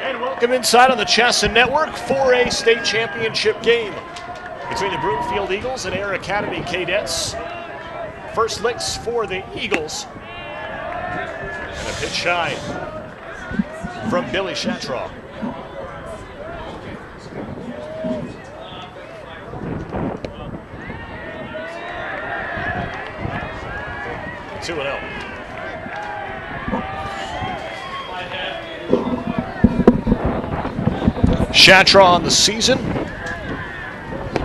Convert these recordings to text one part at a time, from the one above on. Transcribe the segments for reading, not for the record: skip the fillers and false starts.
And welcome inside on the CHSAA Network, 4A state championship game between the Broomfield Eagles and Academy Cadets. First licks for the Eagles. And a pitch shy from Billy Shatraw. Two and 0. Shatraw on the season,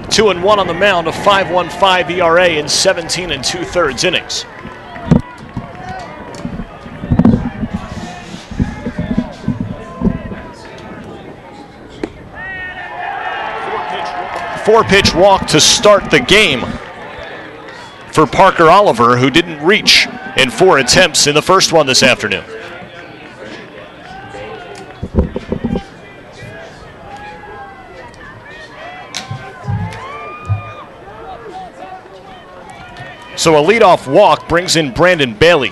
2-1 on the mound, a 5.15 ERA in 17 2/3 innings. Four-pitch walk to start the game for Parker Oliver, who didn't reach in 4 attempts in the first one this afternoon. So a leadoff walk brings in Brandon Bailey.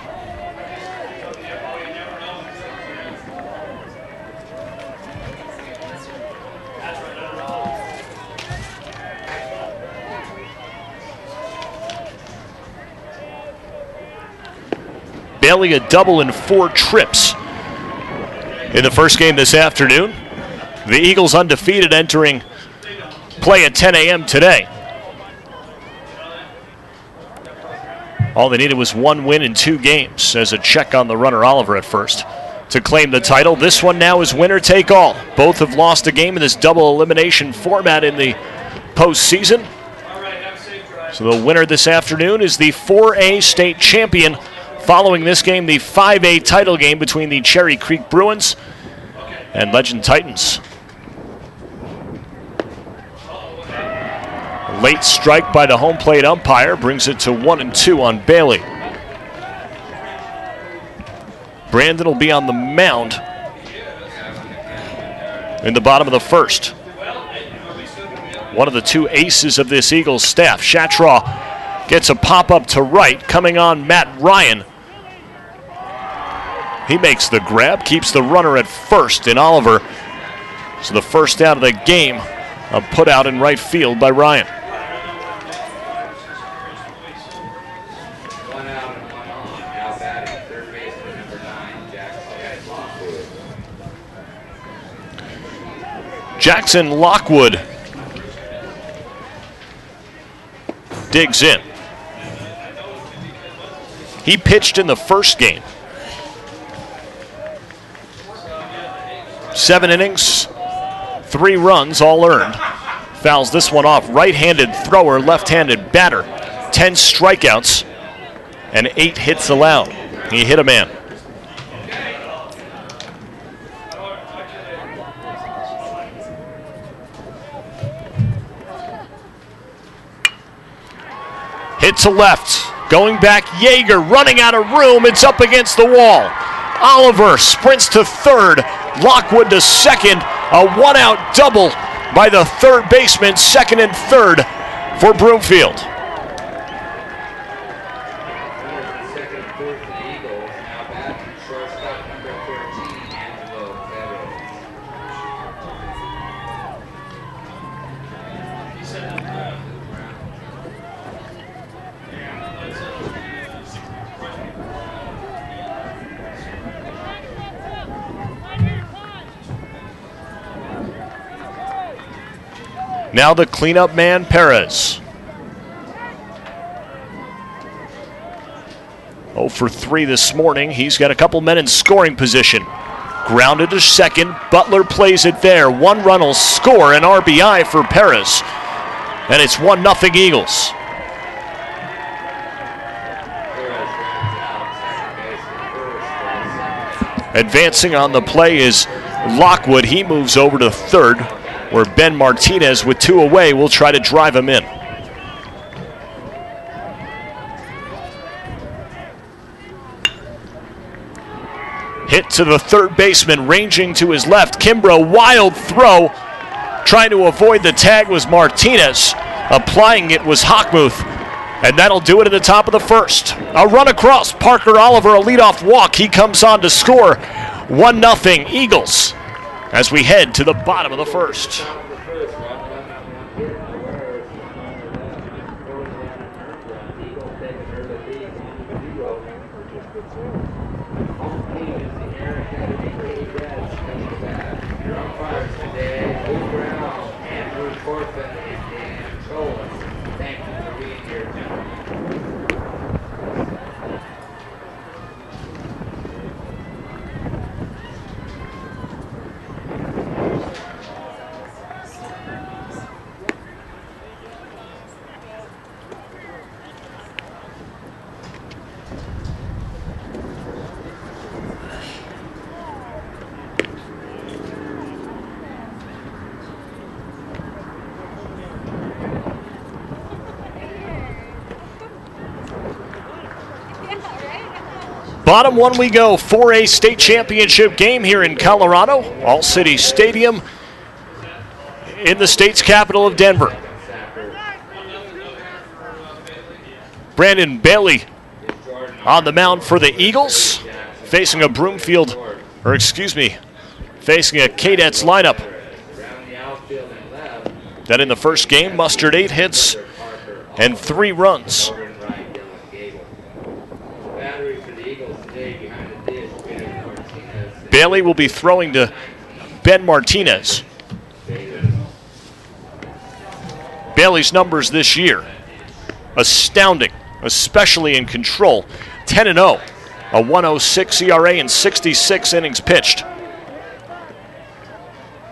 Bailey a double in 4 trips in the first game this afternoon. The Eagles undefeated entering play at 10 a.m. today. All they needed was 1 win in 2 games as a check on the runner Oliver at first to claim the title. This one now is winner take all. Both have lost a game in this double elimination format in the postseason. So the winner this afternoon is the 4A state champion. Following this game, the 5A title game between the Cherry Creek Bruins and Legend Titans. Late strike by the home plate umpire brings it to 1-2 on Bailey. Brandon will be on the mound in the bottom of the first. One of the 2 aces of this Eagles staff. Shatraw gets a pop-up to right, coming on Matt Ryan. He makes the grab, keeps the runner at first in Oliver. So the first out of the game, a put out in right field by Ryan. Jackson Lockwood digs in. He pitched in the first game. 7 innings, 3 runs, all earned. Fouls this one off. Right-handed thrower, left-handed batter. 10 strikeouts and 8 hits allowed. He hit a man. Hit to left, going back, Yeager running out of room, it's up against the wall. Oliver sprints to third, Lockwood to second, a 1-out double by the third baseman, second and third for Broomfield. Now the cleanup man, Perez. 0 for 3 this morning. He's got a couple men in scoring position. Grounded to second. Butler plays it there. 1 run will score, an RBI for Perez. And it's 1-0 Eagles. Advancing on the play is Lockwood. He moves over to third, where Ben Martinez, with 2 away, will try to drive him in. Hit to the third baseman, ranging to his left. Kimbrough, wild throw. Trying to avoid the tag was Martinez. Applying it was Hockmuth. And that'll do it at the top of the first. A run across, Parker Oliver, a leadoff walk. He comes on to score. 1-0 Eagles. as we head to the bottom of the first. Bottom one we go, 4A state championship game here in Colorado, All-City Stadium in the state's capital of Denver. Brandon Bailey on the mound for the Eagles, facing a facing a Cadets lineup that in the first game mustered 8 hits and 3 runs. Bailey will be throwing to Ben Martinez. Bailey's numbers this year, astounding, especially in control. 10-0, a 1.06 ERA and 66 innings pitched.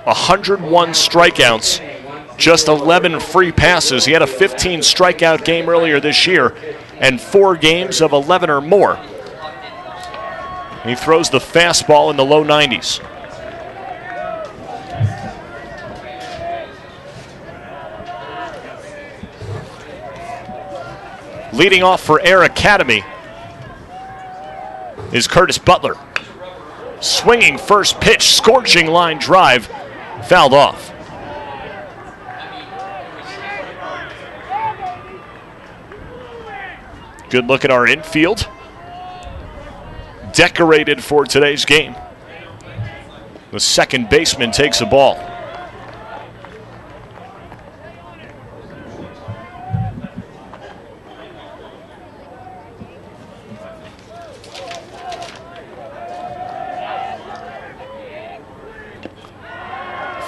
101 strikeouts, just 11 free passes. He had a 15 strikeout game earlier this year and 4 games of 11 or more. He throws the fastball in the low 90s. Leading off for Acadademy is Curtis Butler. Swinging first pitch, scorching line drive, fouled off. Good look at our infield. Decorated for today's game. The second baseman takes a ball.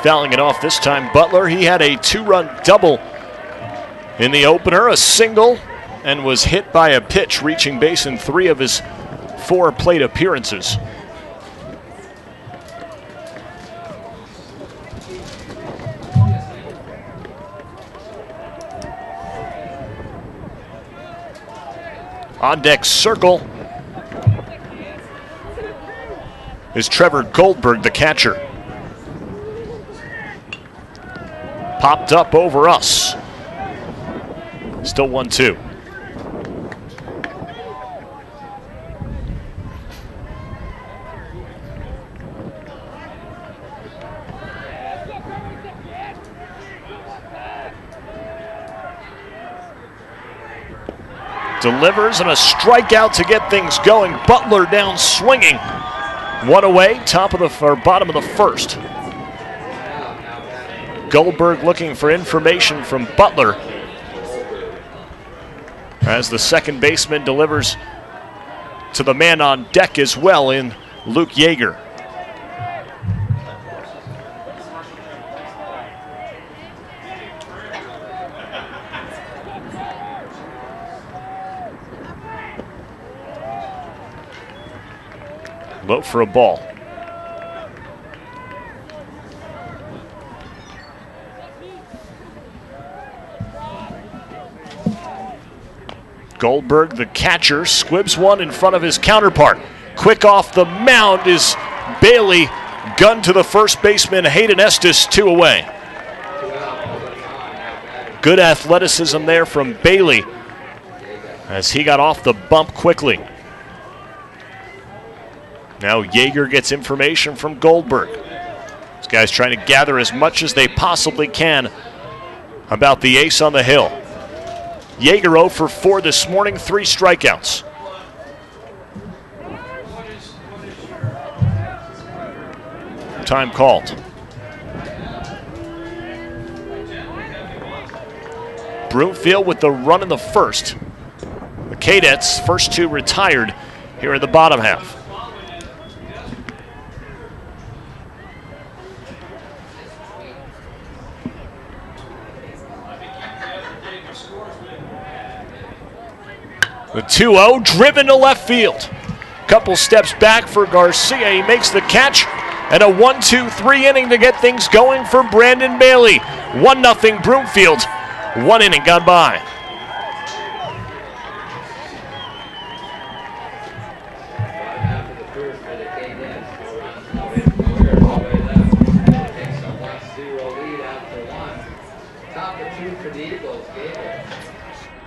Fouling it off this time, Butler. He had a 2-run double in the opener, a single, and was hit by a pitch, reaching base in 3 of his 4 plate appearances. On deck circle is Trevor Goldberg, the catcher. Popped up over us. Still 1-2. Delivers and a strikeout to get things going. Butler down swinging. 1 away, bottom of the first. Goldberg looking for information from Butler as the second baseman delivers to the man on deck as well in Luke Yeager. Low for a ball. Goldberg, the catcher, squibs one in front of his counterpart. Quick off the mound is Bailey. Gun to the first baseman, Hayden Estes, 2 away. Good athleticism there from Bailey as he got off the bump quickly. Now Yeager gets information from Goldberg. These guys trying to gather as much as they possibly can about the ace on the hill. Yeager 0 for 4 this morning, 3 strikeouts. Time called. Broomfield with the run in the first. The Cadets, first two retired here in the bottom half. The 2-0 driven to left field. Couple steps back for Garcia. He makes the catch. And a 1-2-3 inning to get things going for Brandon Bailey. 1-0 Broomfield. 1 inning gone by. Top of 2 for the Eagles.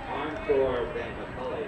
On for Ben McCulley.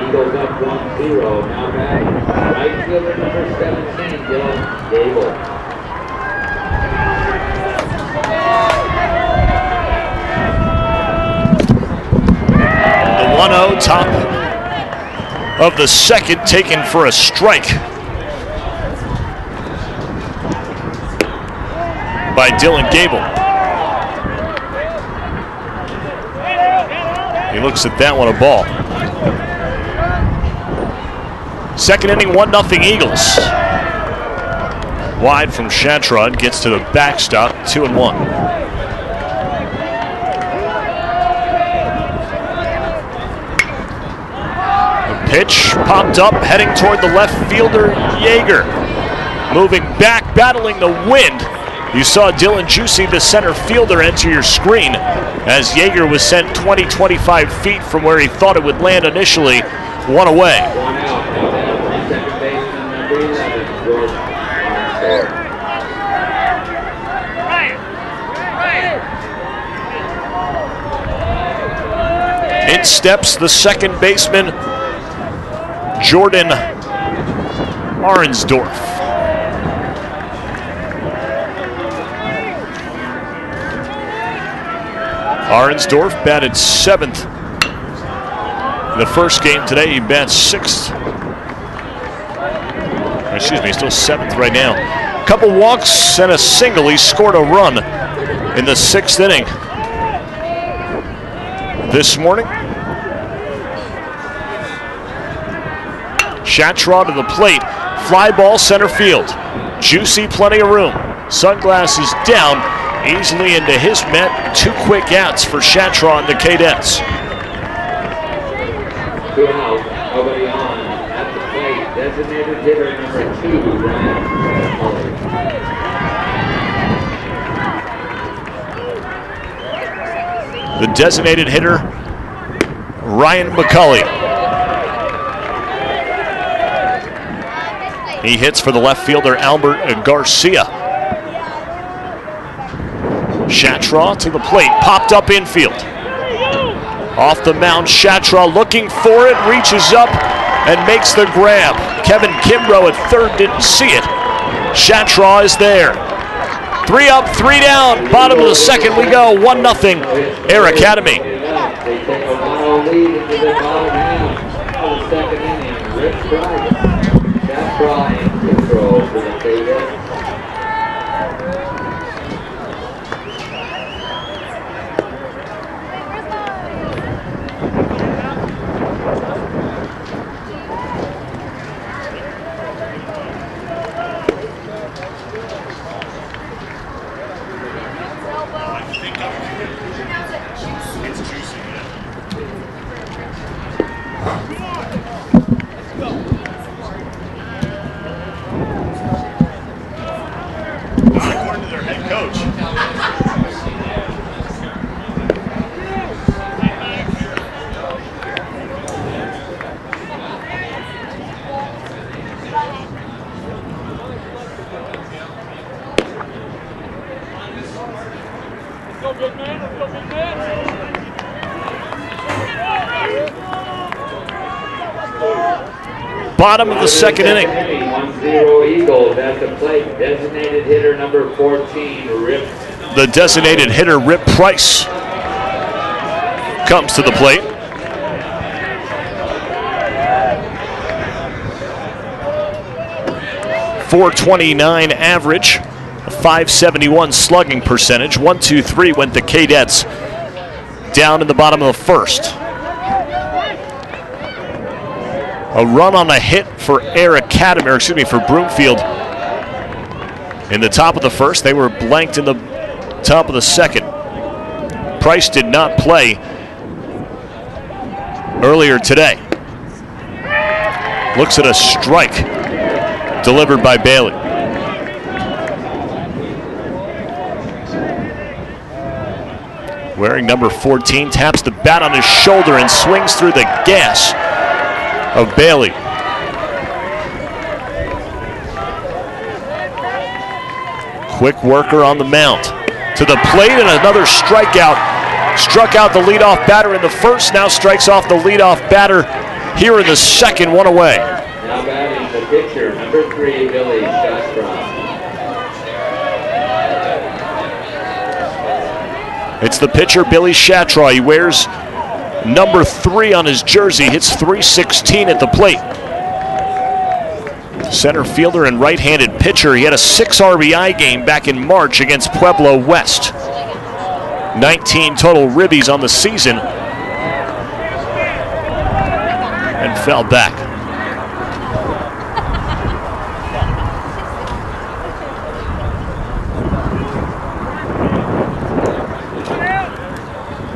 Eagles up 1-0. Now back. Right fielder number 17, Dylan Gable. The 1-0 top of the second taken for a strike by Dylan Gable. He looks at that one, a ball. Second inning, 1-0 Eagles. Wide from Chatrod, gets to the backstop, 2-1. The pitch popped up, heading toward the left fielder, Yeager. Moving back, battling the wind. You saw Dylan Juicy, the center fielder, enter your screen as Yeager was sent 20-25 feet from where he thought it would land initially. One away. 1 out. Second baseman number 11, George Armstead. In steps the second baseman, Jordan Arnsdorf. Arnsdorf batted 7th in the first game today. He bats 6th. Excuse me, still 7th right now. Couple walks and a single. He scored a run in the 6th inning this morning. Chatrod to the plate. Fly ball center field. Juicy, plenty of room. Sunglasses down. Easily into his net. 2 quick outs for Chatrod and the Cadets. 2 out. Nobody on. At the plate. Designated hitter number 2, Ryan McCulley. The designated hitter, Ryan McCulley. He hits for the left fielder, Albert Garcia. Chatraw to the plate, popped up infield. Off the mound, Chatraw looking for it, reaches up and makes the grab. Kevin Kimbrough at third didn't see it. Chatraw is there. 3 up, 3 down. Bottom of the second we go, 1-0 Academy. They take a 1-0 lead into the bottom half of the second inning. Rich Price, Chatraw and Kimbrough for the Cadets. Bottom of the second inning. 1-0 Eagles at the plate. Designated hitter number 14, Rip. The designated hitter, Rip Price, comes to the plate. .429 average, a .571 slugging percentage. 1-2-3 went the Cadets down in the bottom of the first. A run on a hit for for Broomfield in the top of the first. They were blanked in the top of the second. Price did not play earlier today. Looks at a strike delivered by Bailey. Wearing number 14, taps the bat on his shoulder and swings through the gas of Bailey. Quick worker on the mound. To the plate and another strikeout. Struck out the leadoff batter in the first, now strikes off the leadoff batter here in the second, one away. Now batting the pitcher, number 3, Billy Shastraw. It's the pitcher, Billy Shatraw. He wears number 3 on his jersey, hits .316 at the plate. Center fielder and right-handed pitcher. He had a 6 RBI game back in March against Pueblo West. 19 total ribbies on the season and fell back.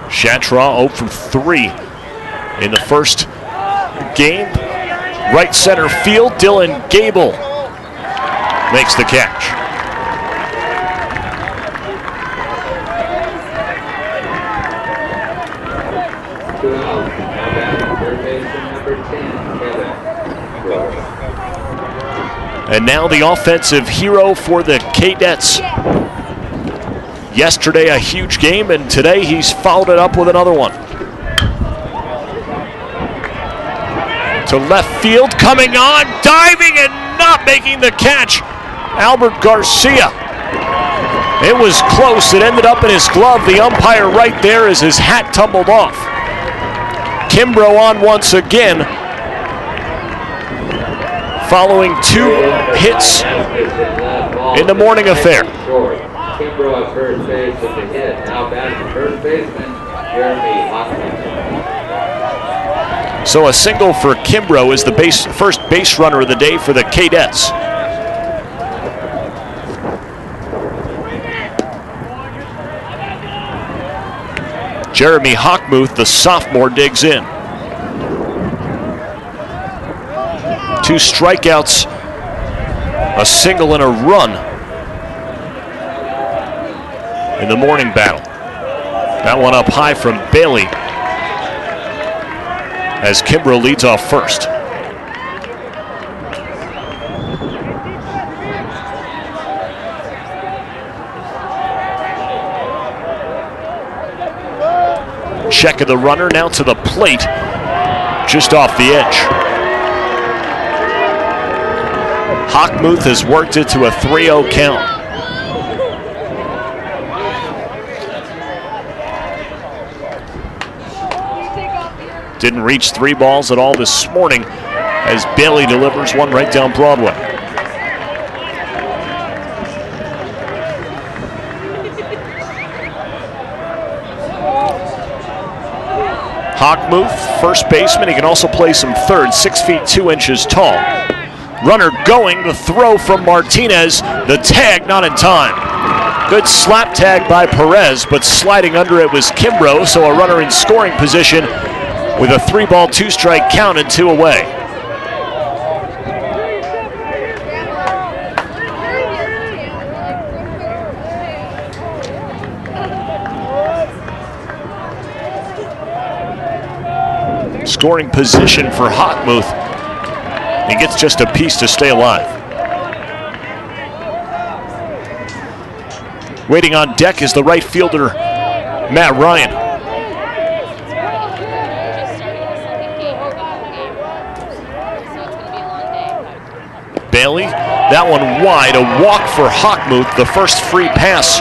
Shatraw 0 from 3 in the first game. Right center field, Dylan Gable makes the catch. And now the offensive hero for the Cadets. Yesterday a huge game, and today he's followed it up with another one. To left field, coming on, diving and not making the catch, Albert Garcia. It was close, it ended up in his glove. The umpire right there as his hat tumbled off. Kimbrough on once again, following 2 hits in the morning affair. Kimbrough at first base with the hit. Now back to first baseman, Jeremy Hockman. So a single for Kimbrough is the first base runner of the day for the Cadets. Jeremy Hockmuth, the sophomore, digs in. 2 strikeouts, a single and a run in the morning battle. That one up high from Bailey as Kimbrough leads off first. Check of the runner, now to the plate, just off the edge. Hockmuth has worked it to a 3-0 count. Didn't reach 3 balls at all this morning as Bailey delivers one right down Broadway. Hockmuth, first baseman. He can also play some third, 6 feet 2 inches tall. Runner going, the throw from Martinez, the tag not in time. Good slap tag by Perez, but sliding under it was Kimbrough, so a runner in scoring position with a 3-ball, 2-strike count and 2 away. Scoring position for Hockmuth. He gets just a piece to stay alive. Waiting on deck is the right fielder, Matt Ryan. Bailey, that one wide, a walk for Hockmuth, the first free pass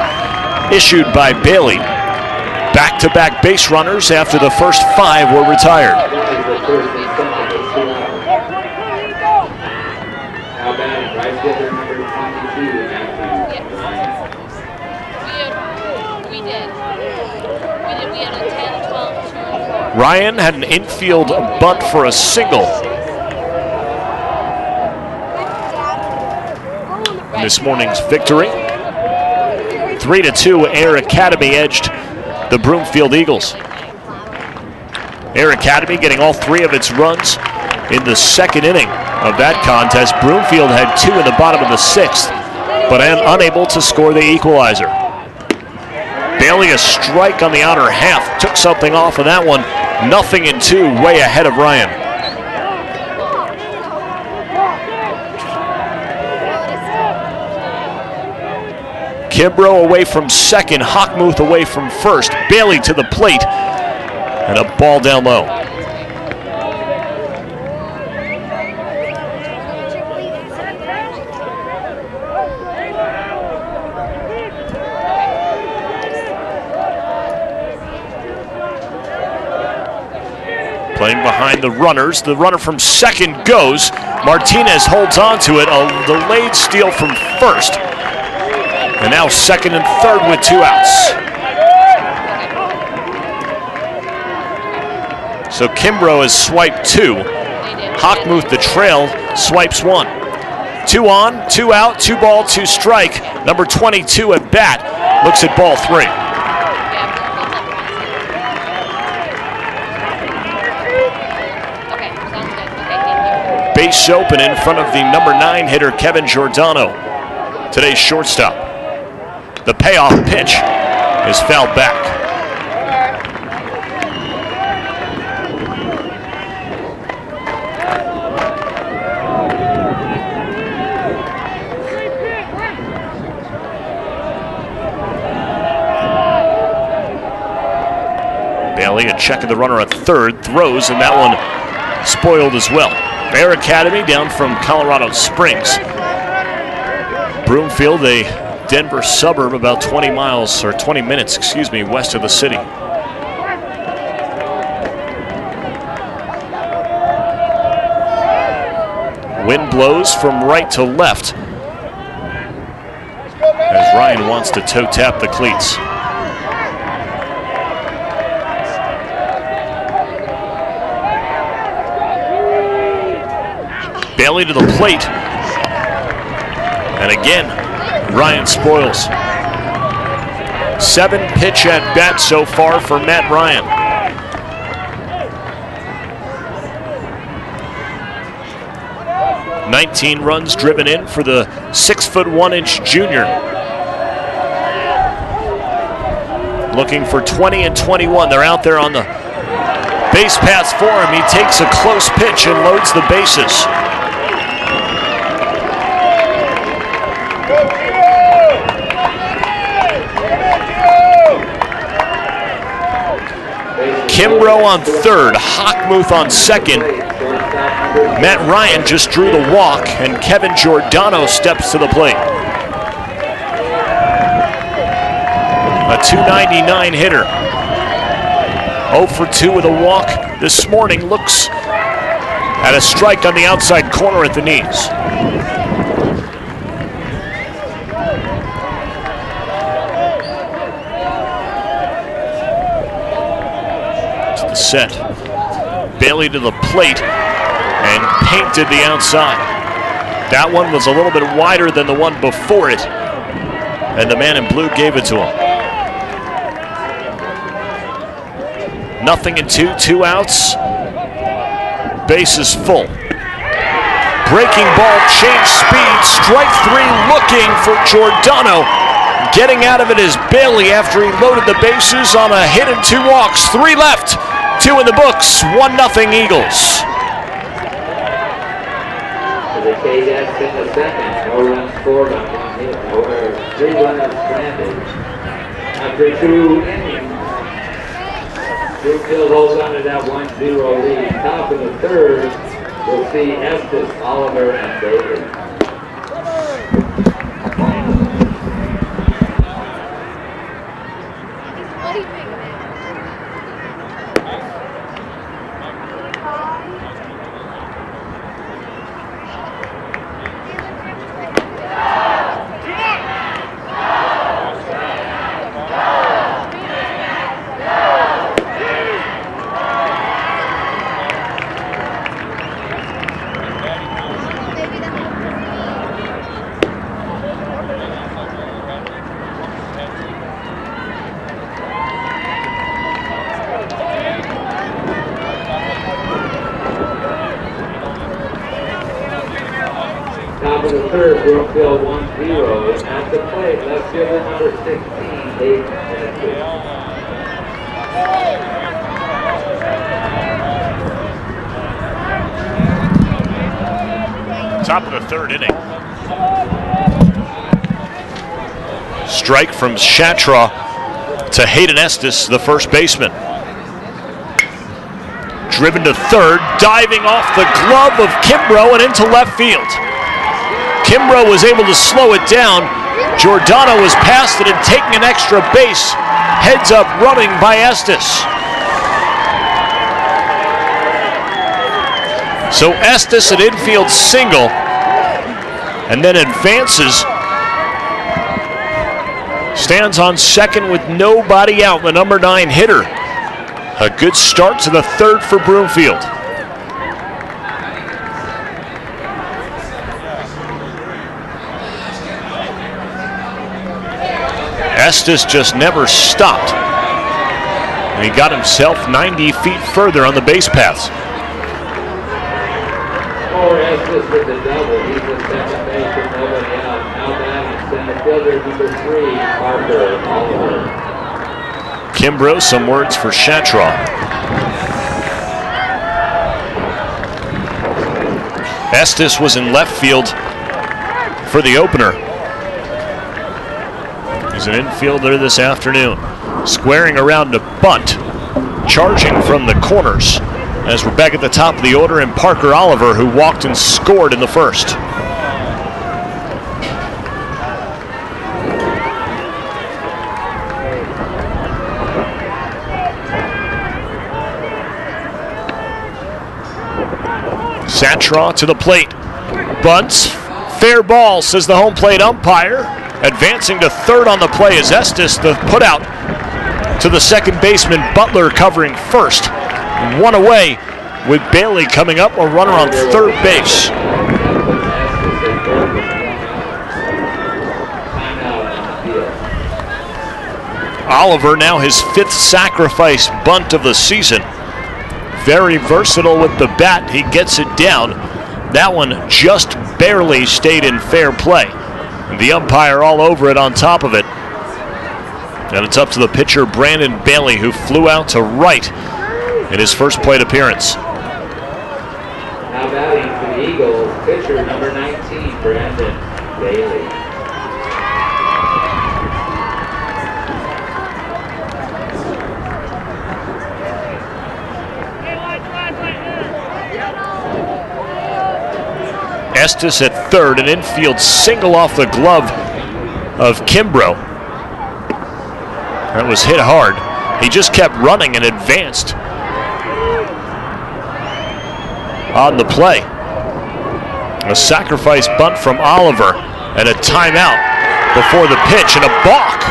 issued by Bailey. Back-to-back base runners after the first 5 were retired. Ryan had an infield bunt for a single. In this morning's victory. 3-2, Air Academy edged the Broomfield Eagles. Air Academy getting all 3 of its runs in the second inning of that contest. Broomfield had 2 in the bottom of the 6th, but unable to score the equalizer. Bailey, a strike on the outer half, took something off of that one. 0-2, way ahead of Ryan. Kimbrough away from second, Hockmuth away from first. Bailey to the plate, and a ball down low. Playing behind the runners. The runner from second goes. Martinez holds on to it. A delayed steal from first. And now second and third with 2 outs. So Kimbrough has swiped 2. Hockmuth, the trail, swipes 1. 2 on, 2 out, 2 ball, 2 strike. Number 22 at bat looks at ball 3. Base open in front of the number 9 hitter, Kevin Giordano, today's shortstop. The payoff pitch is fouled back. Bailey, a check of the runner at third, throws, and that one spoiled as well. Air Academy down from Colorado Springs. Broomfield, a Denver suburb about 20 minutes, west of the city. Wind blows from right to left as Ryan wants to toe tap the cleats. Bailey to the plate. And again, Ryan spoils. 7 pitch at bat so far for Matt Ryan. "19 runs driven in for the 6'1" junior. Looking for 20 and 21. They're out there on the base paths for him. He takes a close pitch and loads the bases. Kimbrough on third, Hockmuth on second. Matt Ryan just drew the walk, and Kevin Giordano steps to the plate. A .299 hitter. 0 for 2 with a walk this morning. Looks at a strike on the outside corner at the knees. Set. Bailey to the plate and painted the outside. That one was a little bit wider than the one before it, and the man in blue gave it to him. 0-2, 2 outs. Bases full. Breaking ball, change speed, strike 3 looking for Giordano. Getting out of it is Bailey after he loaded the bases on a hit and 2 walks. 3 left. 2 in the books, 1-0 Eagles. For the Cadets in the second, no runs scored on 1 hit, 3 runners stranded. After 2 innings, Broomfield holds on to that 1-0 lead. Top of the third, we'll see Estes, Oliver, and Bailey. Top of the third, Broomfield 1-0. At the plate, left fielder number 16, Dave Estes. Top of the third inning. Strike from CHSAA to Hayden Estes, the first baseman. Driven to third, diving off the glove of Kimbrough and into left field. Kimbrough was able to slow it down. Giordano was past it and taking an extra base. Heads up running by Estes. So Estes, an infield single, and then advances. Stands on second with nobody out, the number 9 hitter. A good start to the third for Broomfield. Estes just never stopped. And he got himself 90 feet further on the base paths. For Estes with the double, he's the second base with nobody out. Now batting center fielder number 3, Parker Oliver. Kimbrough, some words for CHSAA. Estes was in left field for the opener. He's an infielder this afternoon. Squaring around to bunt, charging from the corners. As we're back at the top of the order, and Parker Oliver, who walked and scored in the first. CHSAA to the plate. Bunts. Fair ball, says the home plate umpire. Advancing to third on the play is Estes. The put out to the second baseman, Butler covering first. One away with Bailey coming up, a runner on third base. Oliver now his 5th sacrifice bunt of the season. Very versatile with the bat. He gets it down. That one just barely stayed in fair play. The umpire all over it on top of it. And it's up to the pitcher, Brandon Bailey, who flew out to right in his first plate appearance. Now batting for the Eagles, pitcher number 19, Brandon Bailey. Estes at third, an infield single off the glove of Kimbrough. That was hit hard. He just kept running and advanced on the play. A sacrifice bunt from Oliver and a timeout before the pitch, and a balk.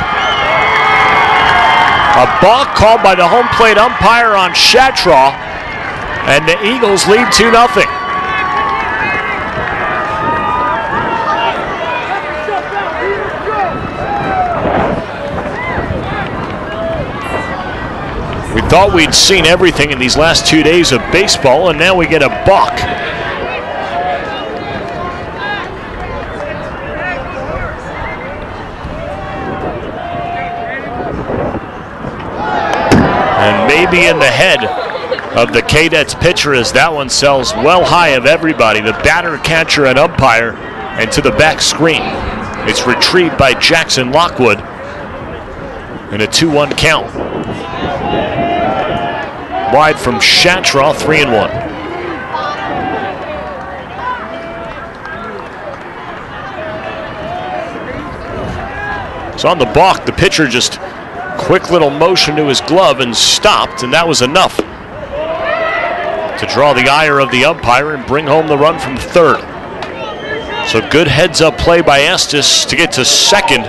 A balk called by the home plate umpire on CHSAA, and the Eagles lead 2-0. We thought we'd seen everything in these last 2 days of baseball, and now we get a balk. And maybe in the head of the Cadets pitcher, as that one sells well high of everybody, the batter, catcher, and umpire, and to the back screen. It's retrieved by Jackson Lockwood in a 2-1 count. wide from CHSAA, 3-1. So on the balk, the pitcher just quick little motion to his glove and stopped, and that was enough to draw the ire of the umpire and bring home the run from third. So good heads-up play by Estes to get to second,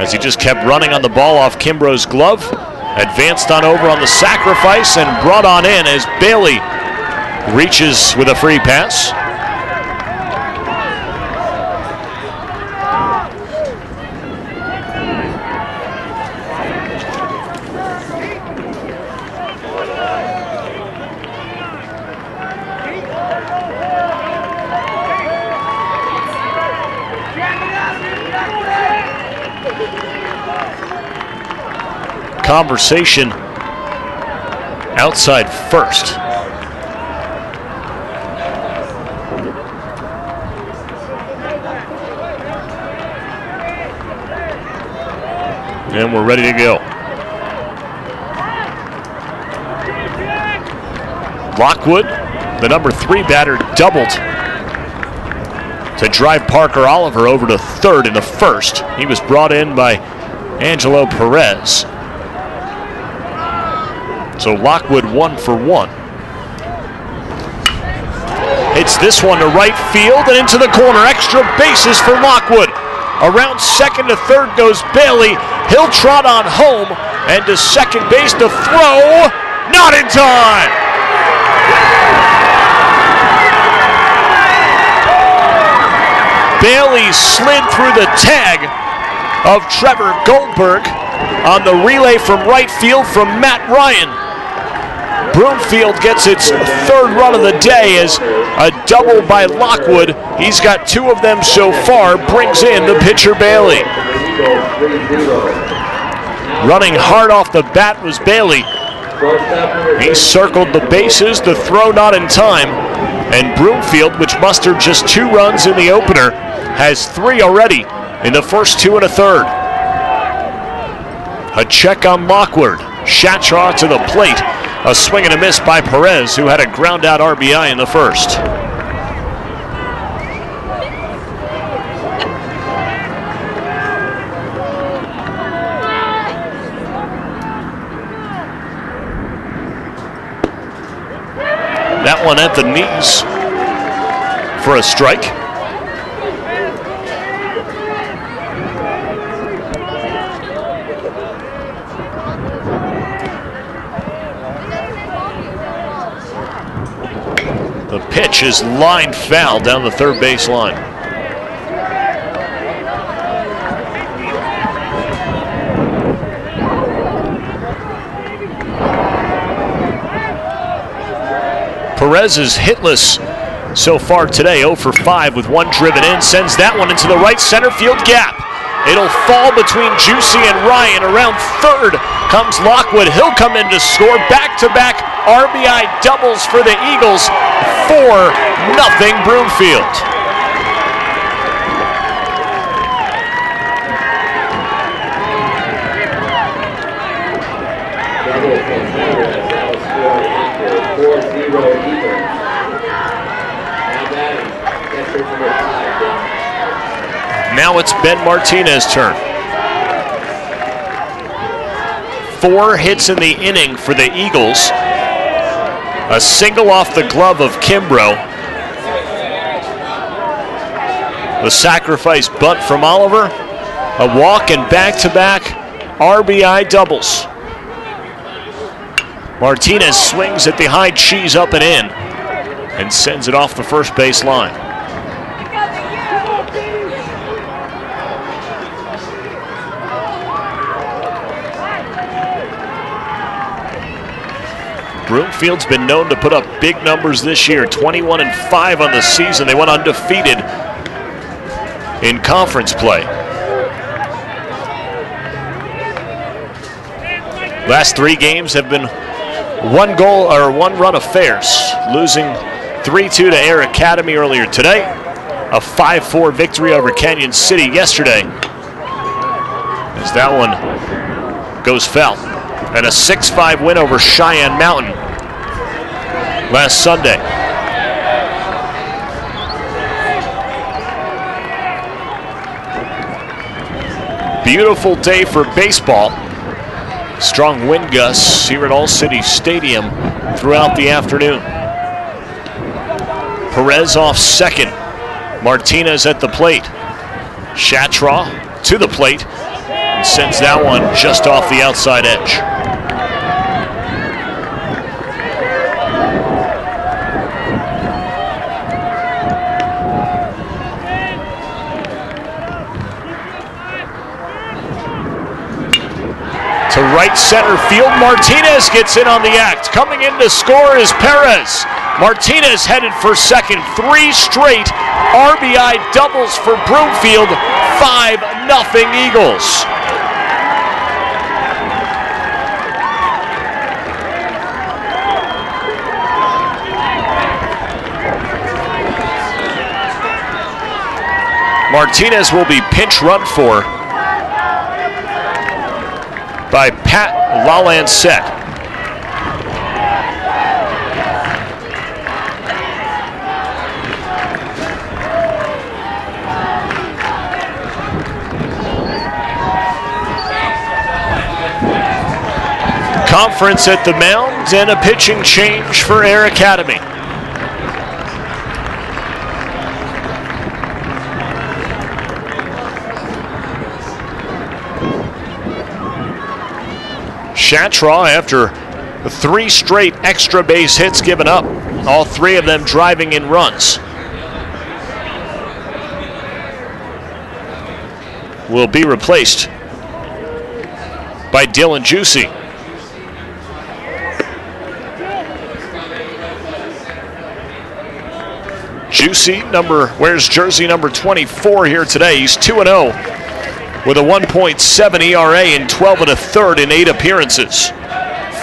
as he just kept running on the ball off Kimbrough's glove. Advanced on over on the sacrifice and brought on in as Bailey reaches with a free pass. Conversation outside first. And we're ready to go. Lockwood, the number 3 batter, doubled to drive Parker Oliver over to third in the first. He was brought in by Angelo Perez. So Lockwood 1 for 1. Hits this one to right field and into the corner. Extra bases for Lockwood. Around second to third goes Bailey. He'll trot on home and to second base to throw. Not in time. Bailey slid through the tag of Trevor Goldberg on the relay from right field from Matt Ryan. Broomfield gets its third run of the day as a double by Lockwood. He's got 2 of them so far, brings in the pitcher Bailey. Running hard off the bat was Bailey. He circled the bases, the throw not in time, and Broomfield, which mustered just 2 runs in the opener, has 3 already in the first 2 1/3. A check on Lockwood. CHSAA to the plate. A swing and a miss by Perez, who had a ground-out RBI in the first. That one at the knees for a strike. The pitch is lined foul down the third base line. Perez is hitless so far today, 0 for 5 with 1 driven in. Sends that one into the right center field gap. It'll fall between Juicy and Ryan. Around third comes Lockwood. He'll come in to score. Back-to-back RBI doubles for the Eagles. 4-0 Broomfield. Now it's Ben Martinez's turn. 4 hits in the inning for the Eagles. A single off the glove of Kimbrough. The sacrifice bunt from Oliver. A walk and back-to-back RBI doubles. Martinez swings at the high cheese up and in and sends it off the first base line. Broomfield's been known to put up big numbers this year, 21-5 on the season. They went undefeated in conference play. Last 3 games have been 1 goal or 1 run affairs, losing 3-2 to Academy earlier today, a 5-4 victory over Canyon City yesterday, as that one goes foul and a 6-5 win over Cheyenne Mountain last Sunday. Beautiful day for baseball. Strong wind gusts here at All City Stadium throughout the afternoon. Perez off second. Martinez at the plate. CHSAA to the plate and sends that one just off the outside edge. To right center field, Martinez gets in on the act. Coming in to score is Perez. Martinez headed for second. 3 straight RBI doubles for Broomfield. 5-0 Eagles. Martinez will be pinch run for by Pat Lalancette. Conference at the mound and a pitching change for Academy. CHSAA, after 3 straight extra base hits given up, all 3 of them driving in runs, will be replaced by Dylan Juicy. Juicy wears jersey number 24 here today. He's 2-0 with a 1.7 ERA in 12 1/3 in 8 appearances.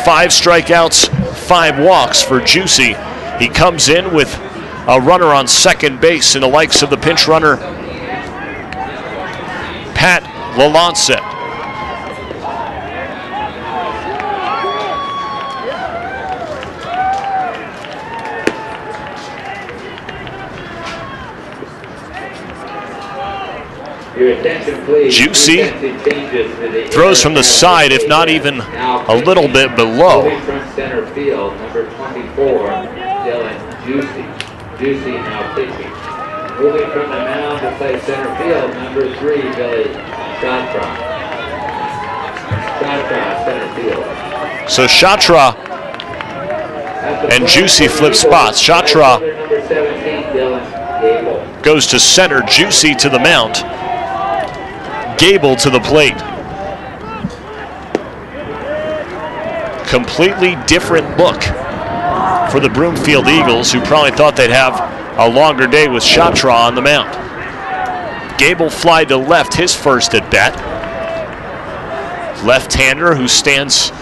5 strikeouts, 5 walks for Juicy. He comes in with a runner on second base in the likes of the pinch runner Pat Lalancette. Juicy throws from the side, if not even a little bit below. Moving from center field, number 24, Dylan Juicy. Juicy now pitching. Moving from the mound to play center field, number 3, Billy CHSAA. CHSAA center field. So CHSAA and Juicy flip spots. CHSAA Number 17, Dylan Gable. goes to center, Juicy to the mound. Gable to the plate. Completely different look for the Broomfield Eagles, who probably thought they'd have a longer day with CHSAA on the mound. Gable fly to left, his first at bat. Left-hander who stands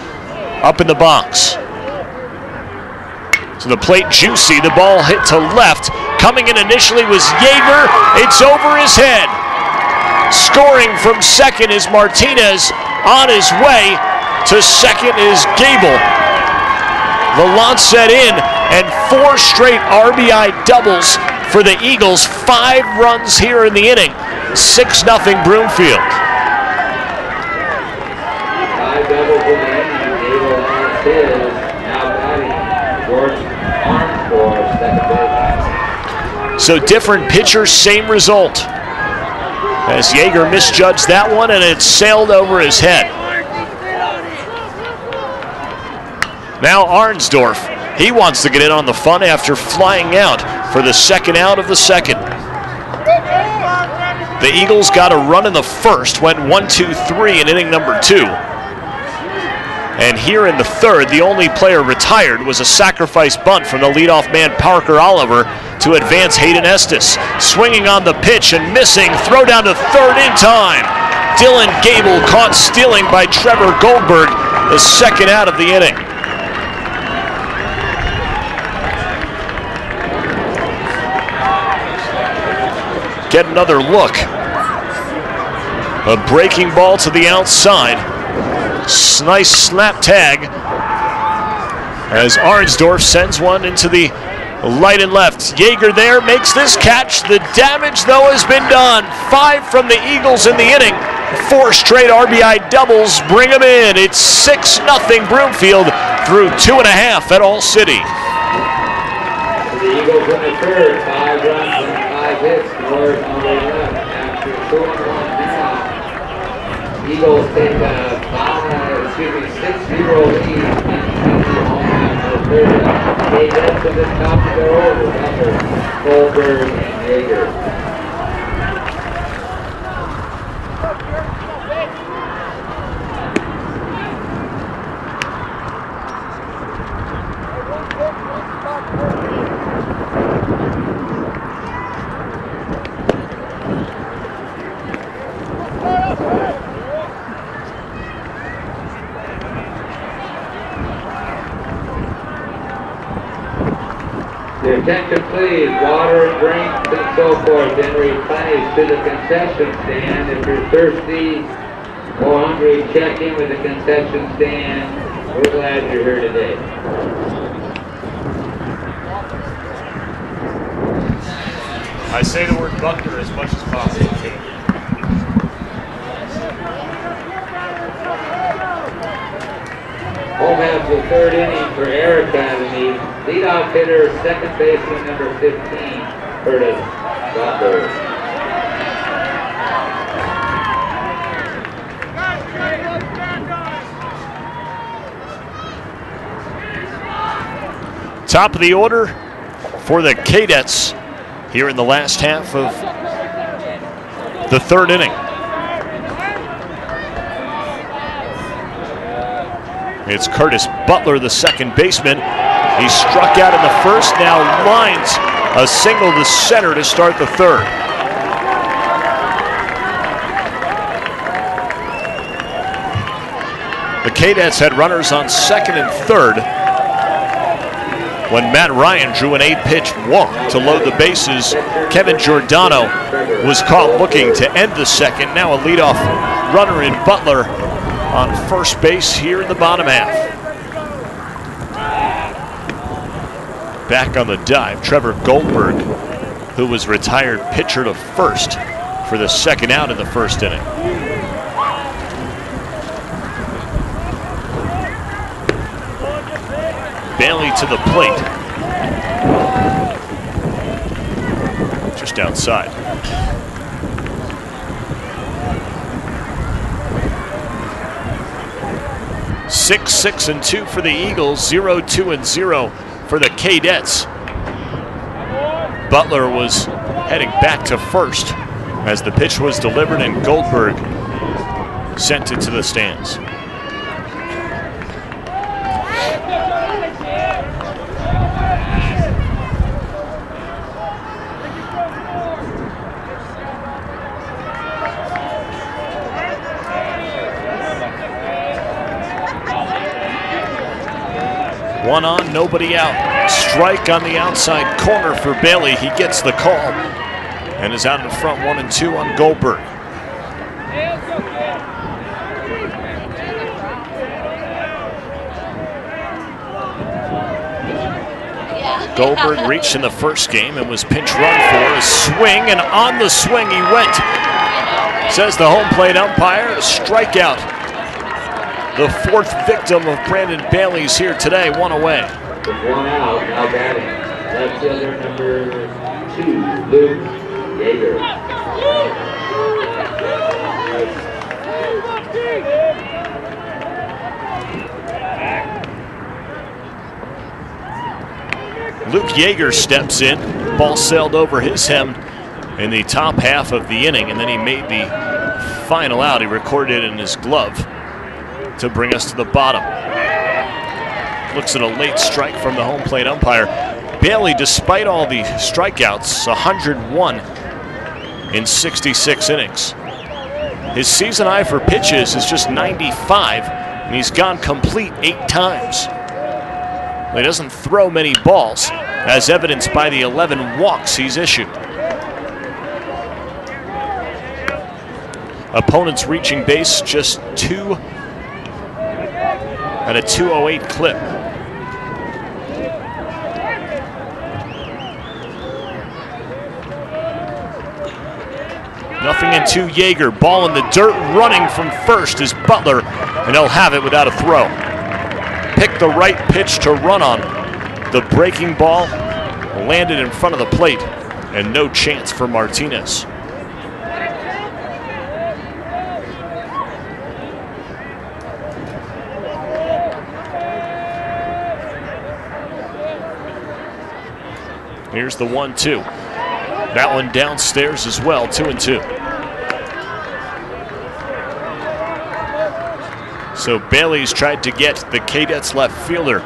up in the box. To the plate, Juicy, the ball hit to left. Coming in initially was Yeager, it's over his head. Scoring from second is Martinez. On his way to second is Gable. Lalancette in, and 4 straight RBI doubles for the Eagles. 5 runs here in the inning. 6-0 Broomfield. 5 doubles in the inning. Gable has his. Now batting George Arms for second base. So different pitchers, same result. As Yeager misjudged that one, and it sailed over his head. Now Arnsdorf, he wants to get in on the fun after flying out for the second out of the second. The Eagles got a run in the first, went 1-2-3 in inning number 2. And here in the third, the only player retired was a sacrifice bunt from the leadoff man Parker Oliver to advance Hayden Estes. Swinging on the pitch and missing, throw down to third in time. Dylan Gable caught stealing by Trevor Goldberg, the second out of the inning. Get another look. A breaking ball to the outside. Nice snap tag as Arnsdorf sends one into the light and left. Yeager there makes this catch. The damage, though, has been done. 5 from the Eagles in the inning. 4 straight RBI doubles bring them in. It's 6-0 Broomfield through 2.5 at All City. The Eagles in the third, 5 runs and 5 hits. North on the left. After 2-1 now, Eagles take a 6-0 lead into the home half of the third. Cadets to the top of their order. Butler, Goldberg, and Yeager. Your attention please, water, drinks, and so forth, and replenish to the concession stand. If you're thirsty or hungry, check in with the concession stand. We're glad you're here today. I say the word Buckner as much as possible. Home half the third inning for Acdademy. Leadoff hitter, second baseman number 15, Curtis Butler. Top of the order for the Cadets here in the last half of the third inning. It's Curtis Butler, the second baseman. He struck out in the first, now lines a single to center to start the third. The Cadets had runners on second and third when Matt Ryan drew an 8-pitch walk to load the bases. Kevin Giordano was caught looking to end the second. Now a leadoff runner in Butler on first base here in the bottom half. Back on the dive, Trevor Goldberg, who was retired pitcher to first for the second out in the first inning. Bailey to the plate. Just outside. Six, 6-2 for the Eagles, 0-2-0 for the Cadets. Butler was heading back to first as the pitch was delivered and Goldberg sent it to the stands. One on, nobody out. Strike on the outside corner for Bailey. He gets the call and is out in front 1-2 on Goldberg. Goldberg reached in the first game and was pinch run for a swing, and on the swing he went. Says the home plate umpire, a strikeout. The fourth victim of Brandon Bailey's here today, one away. With one out, now batting. Left fielder number 2, Luke Yeager. Luke Yeager steps in. Ball sailed over his head in the top half of the inning, and then he made the final out. He recorded it in his glove to bring us to the bottom. Looks at a late strike from the home plate umpire. Bailey, despite all the strikeouts, 101 in 66 innings. His season high for pitches is just 95, and he's gone complete 8 times. He doesn't throw many balls, as evidenced by the 11 walks he's issued. Opponents reaching base just 2 at a 2:08 clip. Nothing in two, Yeager. Ball in the dirt, running from first is Butler, and he'll have it without a throw. Picked the right pitch to run on. The breaking ball landed in front of the plate, and no chance for Martinez. Here's the 1-2. That one downstairs as well, 2-2. So Bailey's tried to get the Cadets left fielder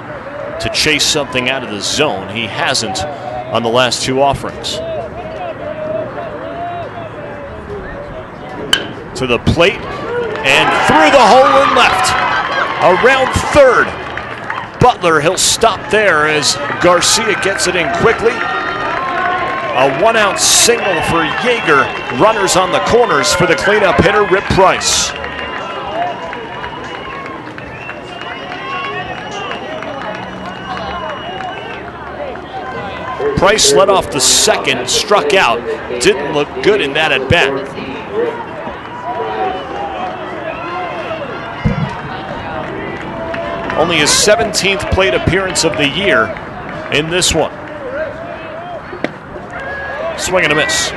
to chase something out of the zone. He hasn't on the last two offerings. To the plate and through the hole and left. Around third. Butler, he'll stop there as Garcia gets it in quickly. A one-out single for Yeager. Runners on the corners for the cleanup hitter, Rip Price. Price led off the second, struck out. Didn't look good in that at bat. Only his 17th plate appearance of the year in this one. Swing and a miss.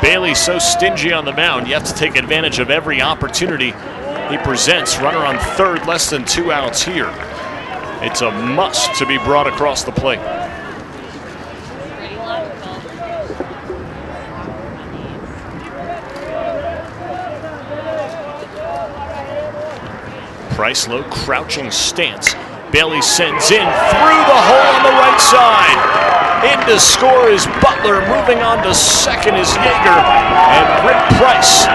Bailey's so stingy on the mound, you have to take advantage of every opportunity he presents. Runner on third, less than 2 outs here. It's a must to be brought across the plate. Price low crouching stance. Bailey sends in through the hole on the right side. In to score is Butler. Moving on to second is Yeager. And Rip Price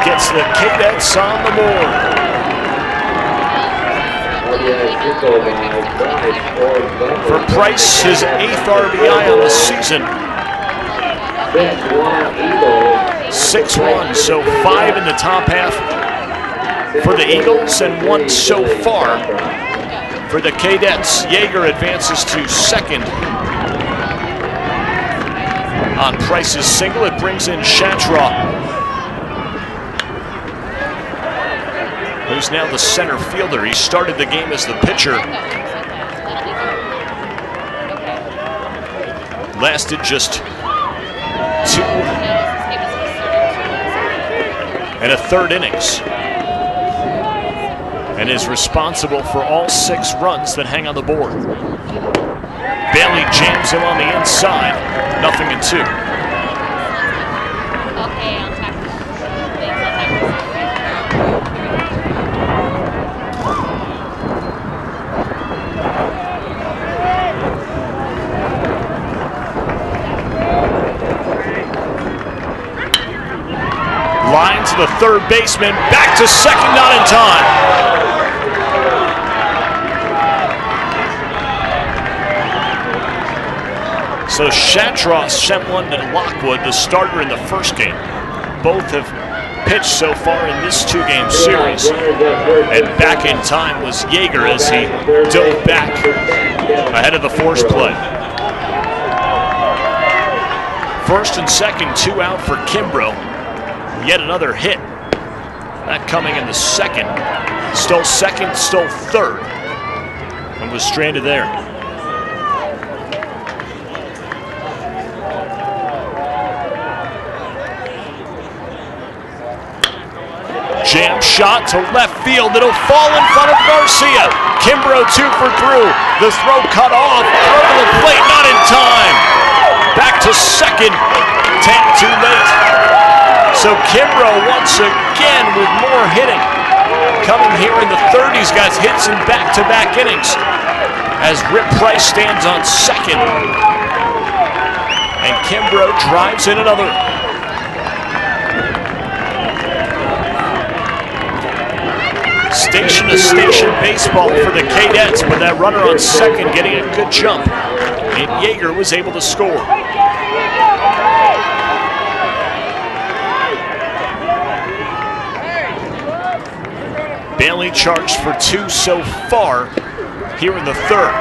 gets the Cadets on the board. For Price, his 8th RBI on the season. 6-1, so 5 in the top half for the Eagles and 1 so far for the Cadets. Yeager advances to second on Price's single. It brings in Shatraw, who's now the center fielder. He started the game as the pitcher. Lasted just 2 1/3 innings, and is responsible for all 6 runs that hang on the board. Bailey jams him on the inside. 0-2. Line to the third baseman, back to second, not in time. So Shatraw sent one to Lockwood, the starter in the first game. Both have pitched so far in this 2-game series. And back in time was Yeager as he dove back ahead of the force play. First and second, 2 out for Kimbrough. Yet another hit. That coming in the second. Stole second, stole third, and was stranded there. Jam shot to left field. It'll fall in front of Garcia. Kimbrough 2 for 3. The throw cut off. Throw to the plate, not in time. Back to second. 10 too late. So Kimbrough once again with more hitting. Coming here in the third, he's got hits in back-to-back innings as Rip Price stands on second. And Kimbrough drives in another. Station-to-station baseball for the Cadets, with that runner on second getting a good jump. and Yeager was able to score. Bailey charged for 2 so far here in the third.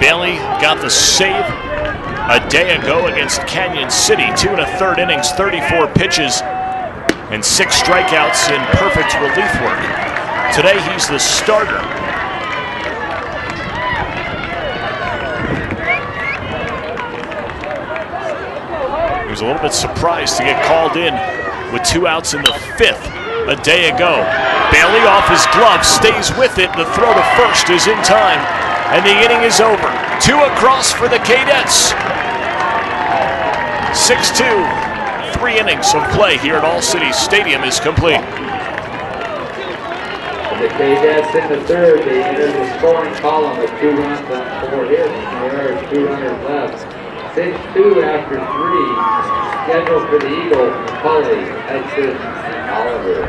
Bailey got the save a day ago against Canyon City. 2 1/3 innings, 34 pitches, and 6 strikeouts in perfect relief work. Today he's the starter. He was a little bit surprised to get called in with 2 outs in the 5th a day ago. Bailey off his glove, stays with it. The throw to first is in time, and the inning is over. 2 across for the Cadets. 6-2. 3 innings of play here at All City Stadium is complete. The Cadets in the third, they enter the scoring column with 2 runs on 4 hits. There are 2 runners left. 6-2 after 3. Scheduled for the Eagles, McCulley, Edson, and Oliver.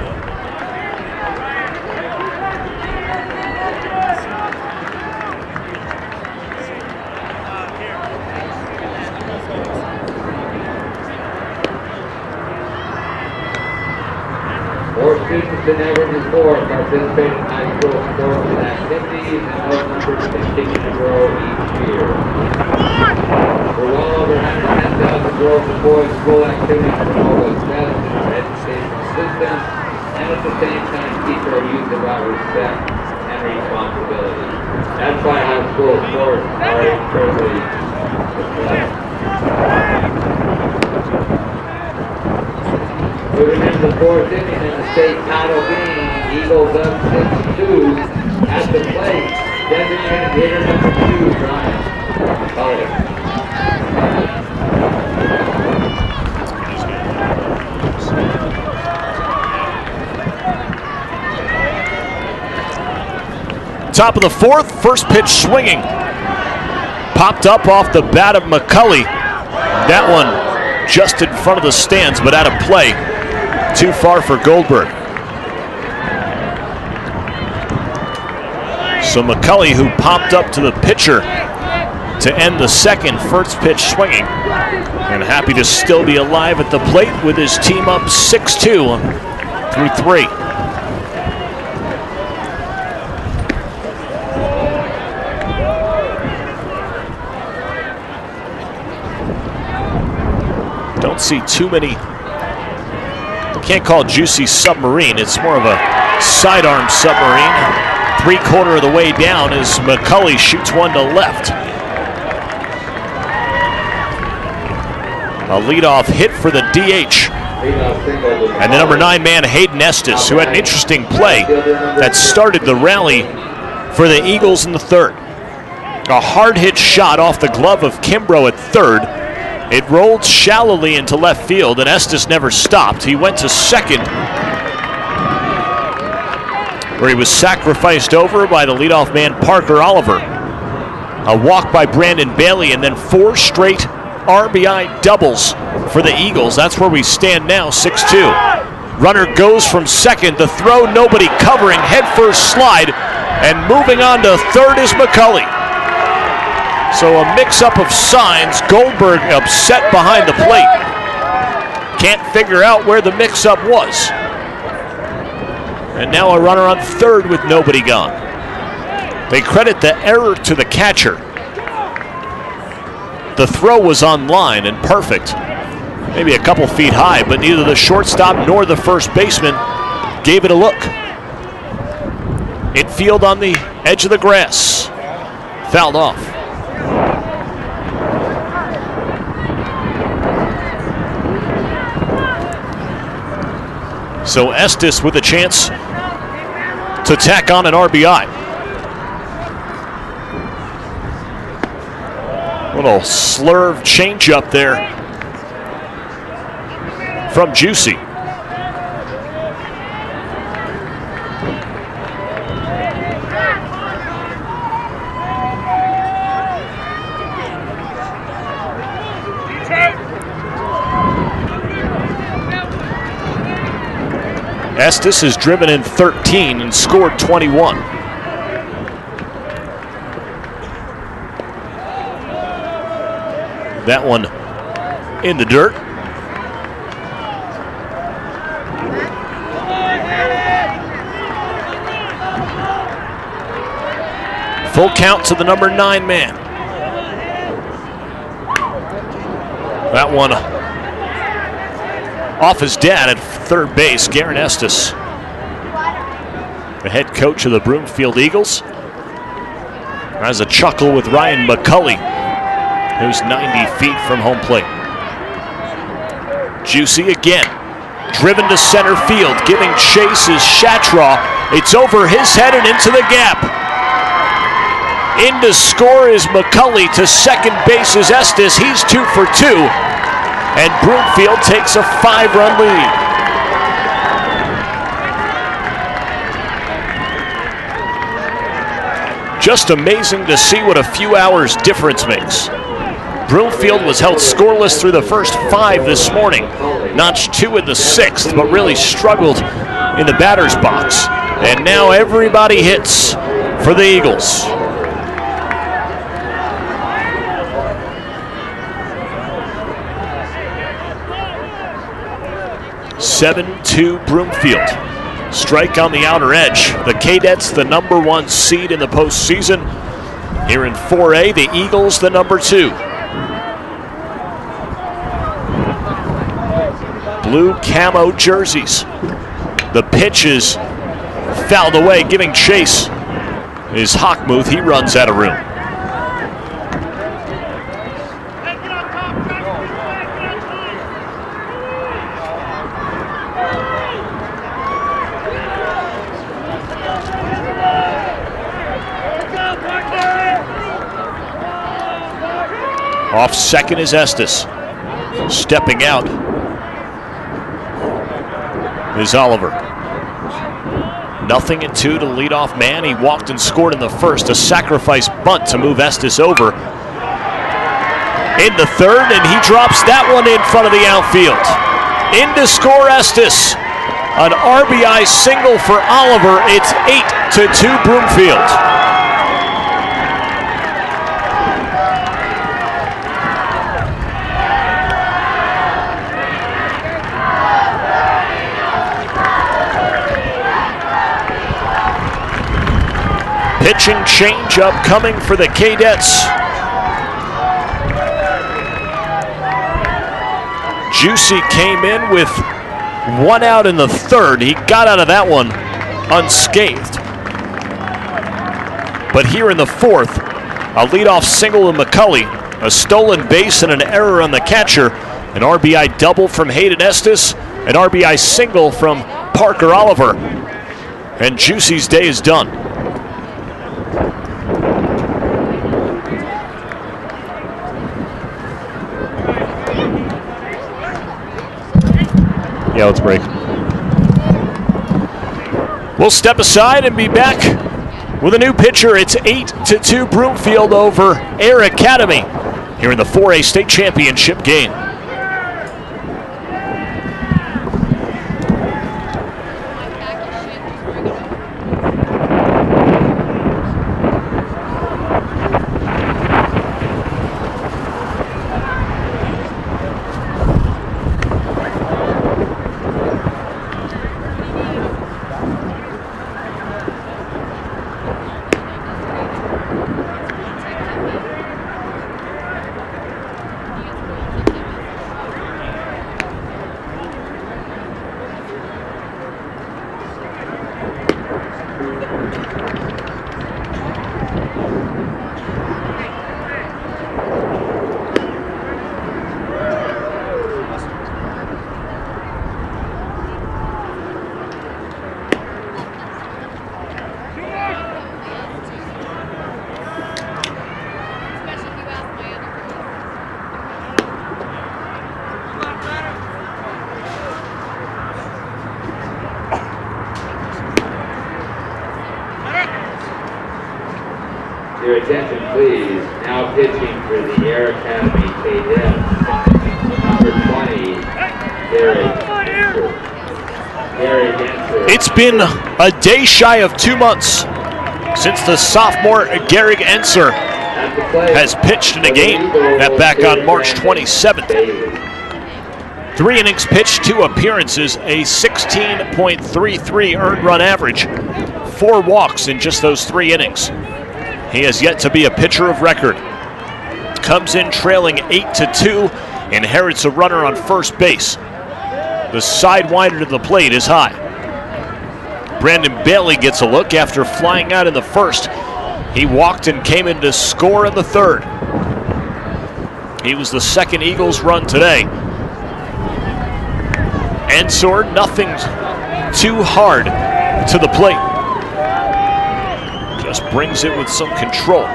More students than ever before participate in high school sports and activities, and those numbers continue to grow each year. For well over 110,000 girls and boys, school activities promote what's best in our educational system, and at the same time teach our youth about respect and responsibility. That's why high school sports are a privilege to play. Moving into the 4th inning in the state title game, Eagles up 6-2 at the plate. Designated hitter number 2, Brian McCulley. Top of the 4th, first pitch swinging. Popped up off the bat of McCulley. That one just in front of the stands, but out of play. Too far for Goldberg. So McCulley, who popped up to the pitcher to end the second, first pitch swinging, and happy to still be alive at the plate with his team up 6-2 through 3. Don't see too many. Can't call it Juicy Submarine. It's more of a sidearm submarine. 3/4 of the way down as McCulley shoots one to left. A leadoff hit for the DH. And the number 9 man, Hayden Estes, who had an interesting play that started the rally for the Eagles in the 3rd. A hard hit shot off the glove of Kimbrough at 3rd. It rolled shallowly into left field, and Estes never stopped. He went to 2nd, where he was sacrificed over by the leadoff man, Parker Oliver. A walk by Brandon Bailey, and then 4 straight RBI doubles for the Eagles. That's where we stand now, 6-2. Runner goes from 2nd. The throw, nobody covering, headfirst slide, and moving on to 3rd is McCulley. So a mix-up of signs. Goldberg upset behind the plate. Can't figure out where the mix-up was. And now a runner on 3rd with nobody gone. They credit the error to the catcher. The throw was on line and perfect. Maybe a couple feet high, but neither the shortstop nor the first baseman gave it a look. Infield on the edge of the grass. Fouled off. So Estes with a chance to tack on an RBI. Little slurve changeup there from Juicy. Estes has driven in 13 and scored 21. That one in the dirt. Full count to the number 9 man. That one off his dad at third base, Garen Estes, the head coach of the Broomfield Eagles. Has a chuckle with Ryan McCulley, who's 90 feet from home plate. Juicy again, driven to center field, giving chase is Shatraw. It's over his head and into the gap. In to score is McCulley. To second base is Estes. He's 2 for 2. And Broomfield takes a 5-run lead. Just amazing to see what a few hours difference makes. Broomfield was held scoreless through the first 5 this morning. Notched 2 in the 6th, but really struggled in the batter's box. And now everybody hits for the Eagles. 7-2 Broomfield. Strike on the outer edge. The Cadets, the number 1 seed in the postseason. Here in 4A, the Eagles, the number 2. Blue camo jerseys. The pitch is fouled away, giving chase is Hockmuth. He runs out of room. Off second is Estes. Stepping out is Oliver. 0-2 to the leadoff man. He walked and scored in the first. A sacrifice bunt to move Estes over. In the third, and he drops that one in front of the outfield. In to score Estes. An RBI single for Oliver. It's 8-2 Broomfield. Pitching change up coming for the Cadets. Juicy came in with 1 out in the third. He got out of that one unscathed. But here in the fourth, a leadoff single to McCulley, a stolen base and an error on the catcher, an RBI double from Hayden Estes, an RBI single from Parker Oliver, and Juicy's day is done. Yeah, let's break. We'll step aside and be back with a new pitcher. It's 8-2 Broomfield over Acdademy here in the 4A state championship game. Your attention, please. Now pitching for the Academy Cadets, number 20, Derek. It's been a day shy of 2 months since the sophomore Gehrig Enser has pitched in a game. That back on March 27th. 3 innings pitched, 2 appearances, a 16.33 earned run average, 4 walks in just those 3 innings. He has yet to be a pitcher of record. Comes in trailing 8-2, inherits a runner on first base. The sidewinder to the plate is high. Brandon Bailey gets a look after flying out in the first. He walked and came in to score in the third. He was the second Eagles run today. Ensor, nothing too hard to the plate. Just brings it with some control.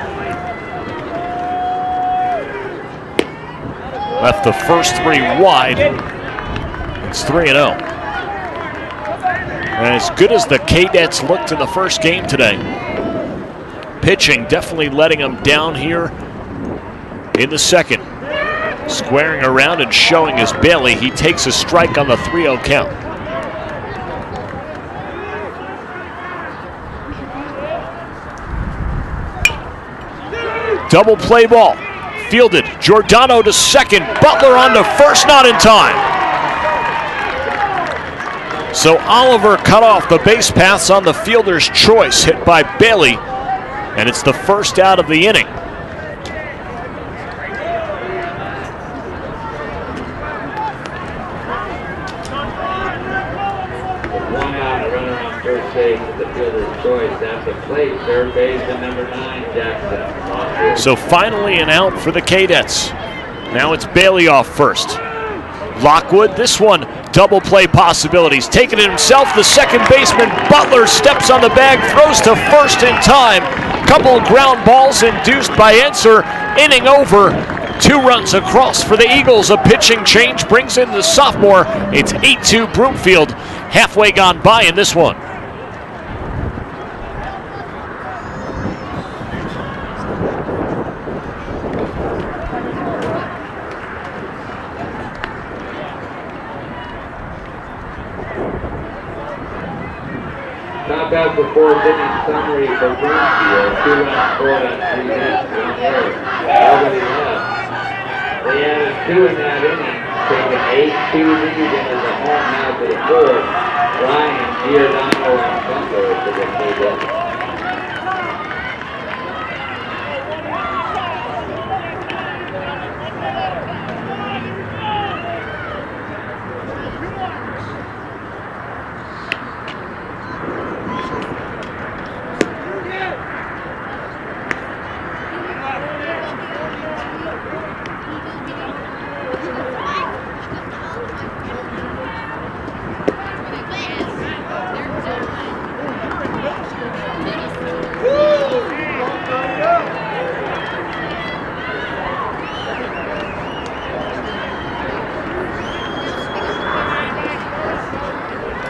Left the first 3 wide. It's 3-0. And as good as the Cadets looked in the first game today, pitching definitely letting them down here in the second. Squaring around and showing as Bailey, he takes a strike on the 3-0 count. Double play ball. Fielded. Giordano to second. Butler on to first, not in time. So Oliver cut off the base paths on the fielder's choice, hit by Bailey, and it's the first out of the inning. One out, a runner on first base at the fielder's choice. At the plate, third baseman number 9, Jackson. So finally an out for the Cadets. Now it's Bailey off first. Lockwood, this one, double play possibilities. Taking it himself, the second baseman, Butler, steps on the bag, throws to first in time. Couple of ground balls induced by Enser. Inning over. 2 runs across for the Eagles. A pitching change brings in the sophomore. It's 8-2 Broomfield. Halfway gone by in this one. Top out the 4th inning summary for Broomfield. 2 runs scored on 3 hits, 1 error. Nobody left. They added 2 in that inning, taking 8-2 lead into the home now to the 4th. Ryan, Giordano, and Butler for the Cadets.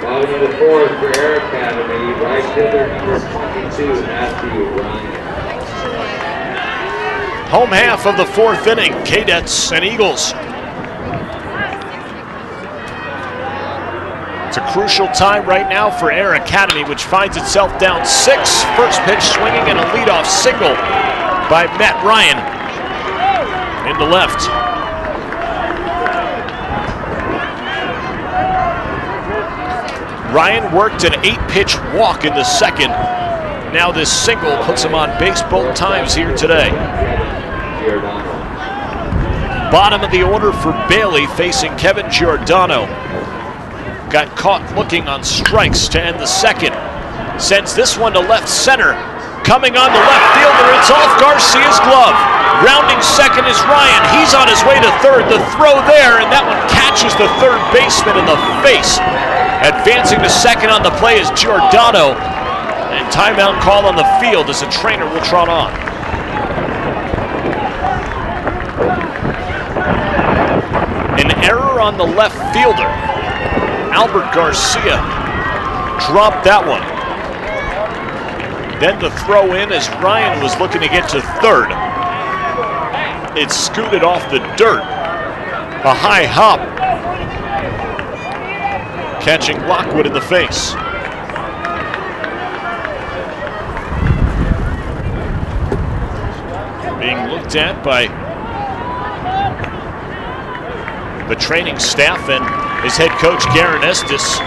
Bottom of the 4th for Acdademy, right fielder number 22, Matthew Ryan. Home half of the 4th inning, Cadets and Eagles. It's a crucial time right now for Academy, which finds itself down 6. First pitch swinging and a leadoff single by Matt Ryan in the left. Ryan worked an 8-pitch walk in the second. Now this single puts him on base both times here today. Bottom of the order for Bailey facing Kevin Giordano. Got caught looking on strikes to end the second. Sends this one to left center. Coming on the left fielder, it's off Garcia's glove. Rounding second is Ryan. He's on his way to third. The throw there, and that one catches the third baseman in the face. Advancing to second on the play is Giordano. And timeout call on the field as the trainer will trot on. An error on the left fielder. Albert Garcia dropped that one. Then the throw in as Ryan was looking to get to third. It scooted off the dirt. A high hop. catching Lockwood in the face. Being looked at by the training staff and his head coach, Garen Estes.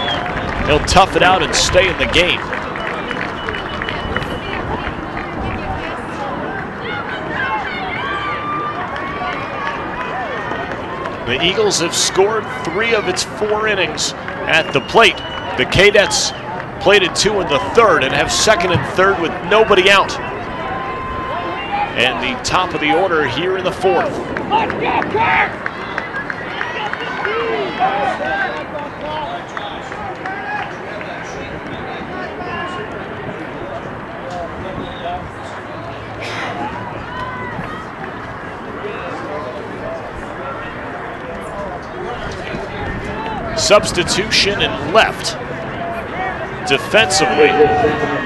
He'll tough it out and stay in the game. The Eagles have scored 3 of its 4 innings at the plate. The Cadets played at 2 in the 3rd and have 2nd and 3rd with nobody out. And the top of the order here in the 4th. Substitution in left. Defensively.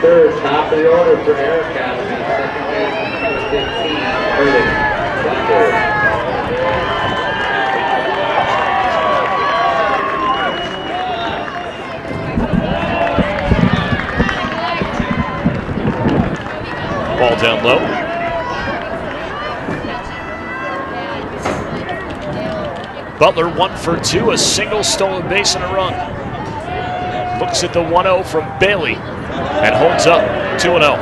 Third, top of the order for Academy. Second baseman, number 15, Ball down low. Butler 1 for 2, a single, stolen base, and a run. Looks at the 1-0 from Bailey and holds up 2-0.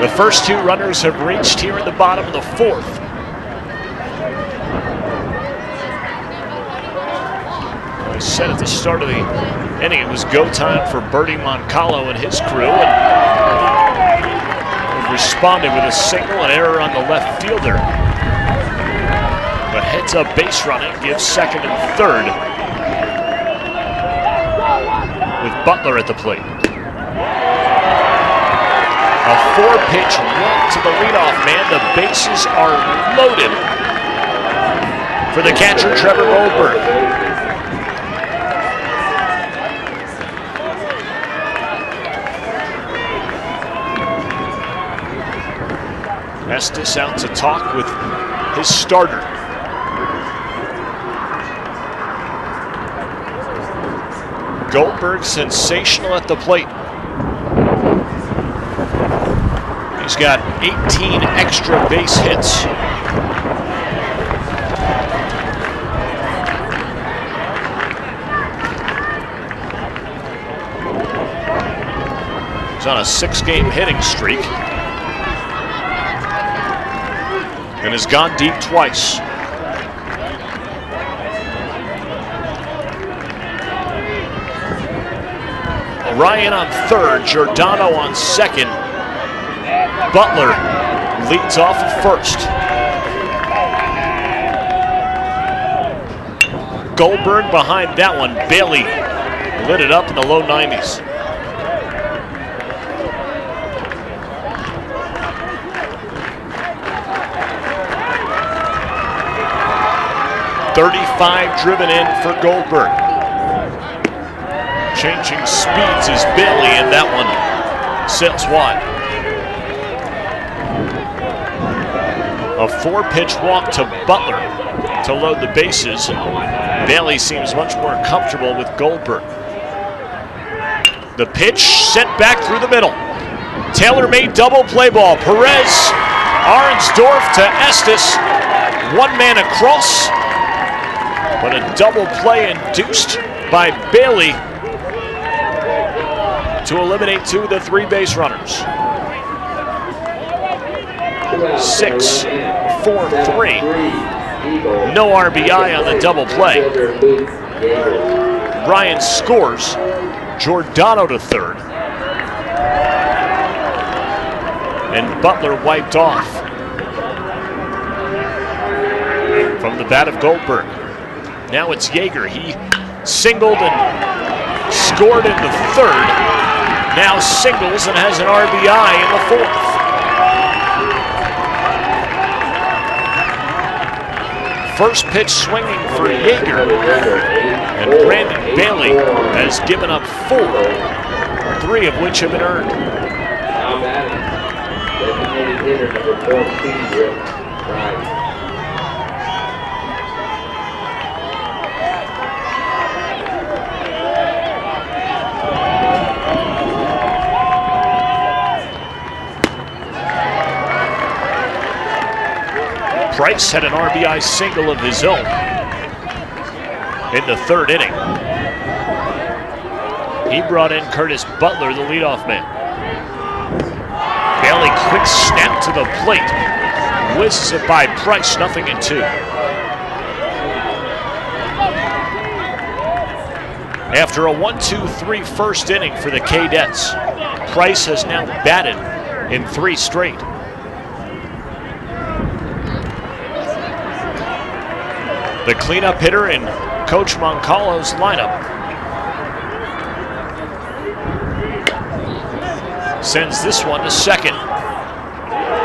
The first 2 runners have reached here in the bottom of the 4th. I said at the start of the inning it was go time for Bertie Moncalo and his crew, and responded with a single, and error on the left fielder. But heads up base running gives 2nd and 3rd with Butler at the plate. A 4-pitch walk to the leadoff man. The bases are loaded for the catcher, Trevor Goldberg. Estes out to talk with his starter. Goldberg sensational at the plate. He's got 18 extra base hits. He's on a 6-game hitting streak and has gone deep twice. Ryan on 3rd, Giordano on 2nd. Butler leads off at 1st. Goldberg behind that one. Bailey lit it up in the low 90s. .35 driven in for Goldberg. Changing speeds is Bailey, and that one sails wide. A 4-pitch walk to Butler to load the bases. Bailey seems much more comfortable with Goldberg. The pitch sent back through the middle. Taylor-made double play ball. Perez, Arnsdorf to Estes. 1 man across, but a double play induced by Bailey to eliminate 2 of the 3 base runners. 6-4-3. No RBI on the double play. Ryan scores. Giordano to 3rd. And Butler wiped off from the bat of Goldberg. Now it's Yeager. He singled and scored in the 3rd. Now singles and has an RBI in the 4th. First pitch swinging for Yeager. And Brandon Bailey has given up 4, 3 of which have been earned. Now batting, designated hitter number 14, Rick Price. Price had an RBI single of his own in the third inning. He brought in Curtis Butler, the leadoff man. Bailey, quick snap to the plate. Whizzes it by Price, 0-2. After a 1-2-3 first inning for the Cadets, Price has now batted in 3 straight. The cleanup hitter in Coach Moncalo's lineup sends this one to second.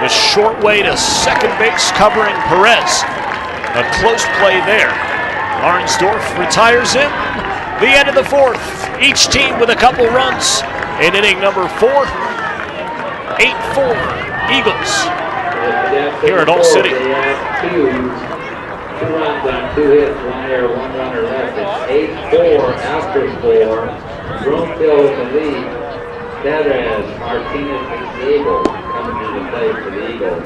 The short way to second base covering Perez. A close play there. Arnsdorf retires him. The end of the fourth. Each team with a couple runs in inning number 4. 8-4 Eagles here at All City. 2 runs on 2 hits, 1 error, 1 runner left. It's 8-4 after 4. Broomfield in the lead. Kadets, Martinez, and Gable coming into play for the Eagles.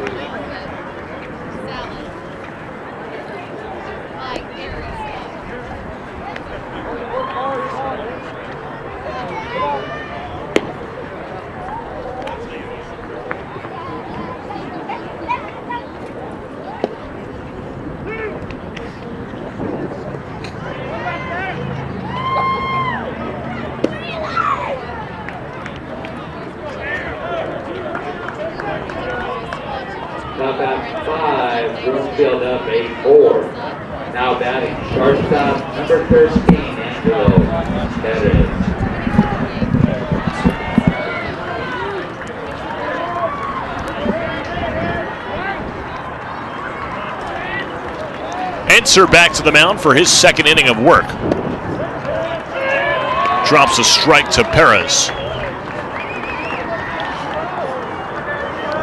Up at 5, Broomfield up 8-4. Now batting, shortstop number 13, Angelo Kadets. Enser back to the mound for his second inning of work. Drops a strike to Perez.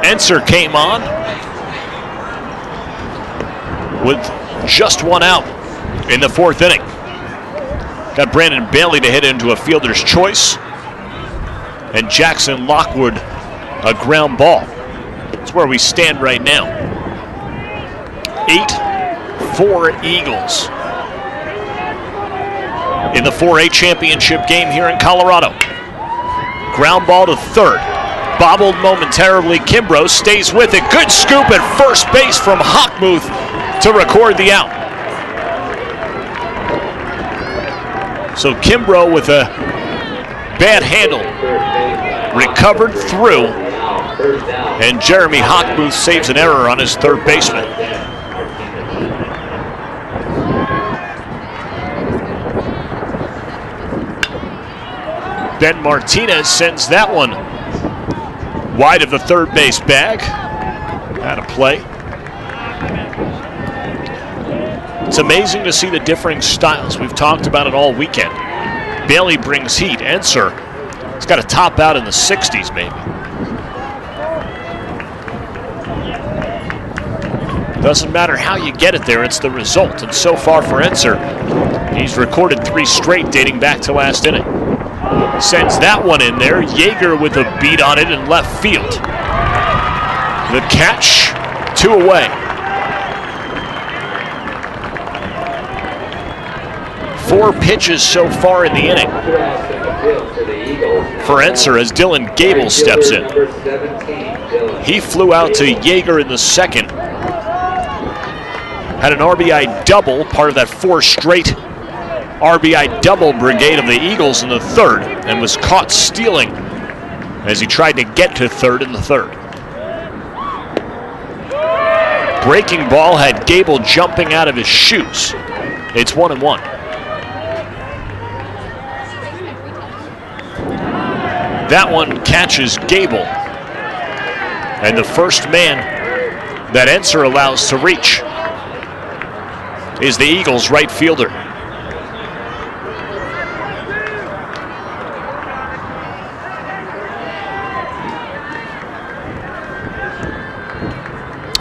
Enser came on with just 1 out in the 4th inning. Got Brandon Bailey to hit into a fielder's choice, and Jackson Lockwood a ground ball. That's where we stand right now. 8-4 Eagles in the 4A championship game here in Colorado. Ground ball to third. Bobbled momentarily. Kimbrough stays with it. Good scoop at first base from Hockmuth to record the out. So Kimbrough with a bad handle recovered through, and Jeremy Hockmuth saves an error on his third baseman. Ben Martinez sends that one wide of the third base bag. Out of play. It's amazing to see the differing styles. We've talked about it all weekend. Bailey brings heat. Enser, he's got to top out in the 60s maybe. Doesn't matter how you get it there, it's the result. And so far for Enser, he's recorded 3 straight dating back to last inning. Sends that one in there. Yeager with a beat on it in left field. The catch, 2 away. Four pitches so far in the inning for Enser as Dylan Gable steps in. He flew out to Yeager in the second. Had an RBI double, part of that 4 straight RBI double brigade of the Eagles in the third, and was caught stealing as he tried to get to third in the third. Breaking ball had Gable jumping out of his shoes. It's 1-1. That one catches Gable, and the first man that Enser allows to reach is the Eagles' right fielder.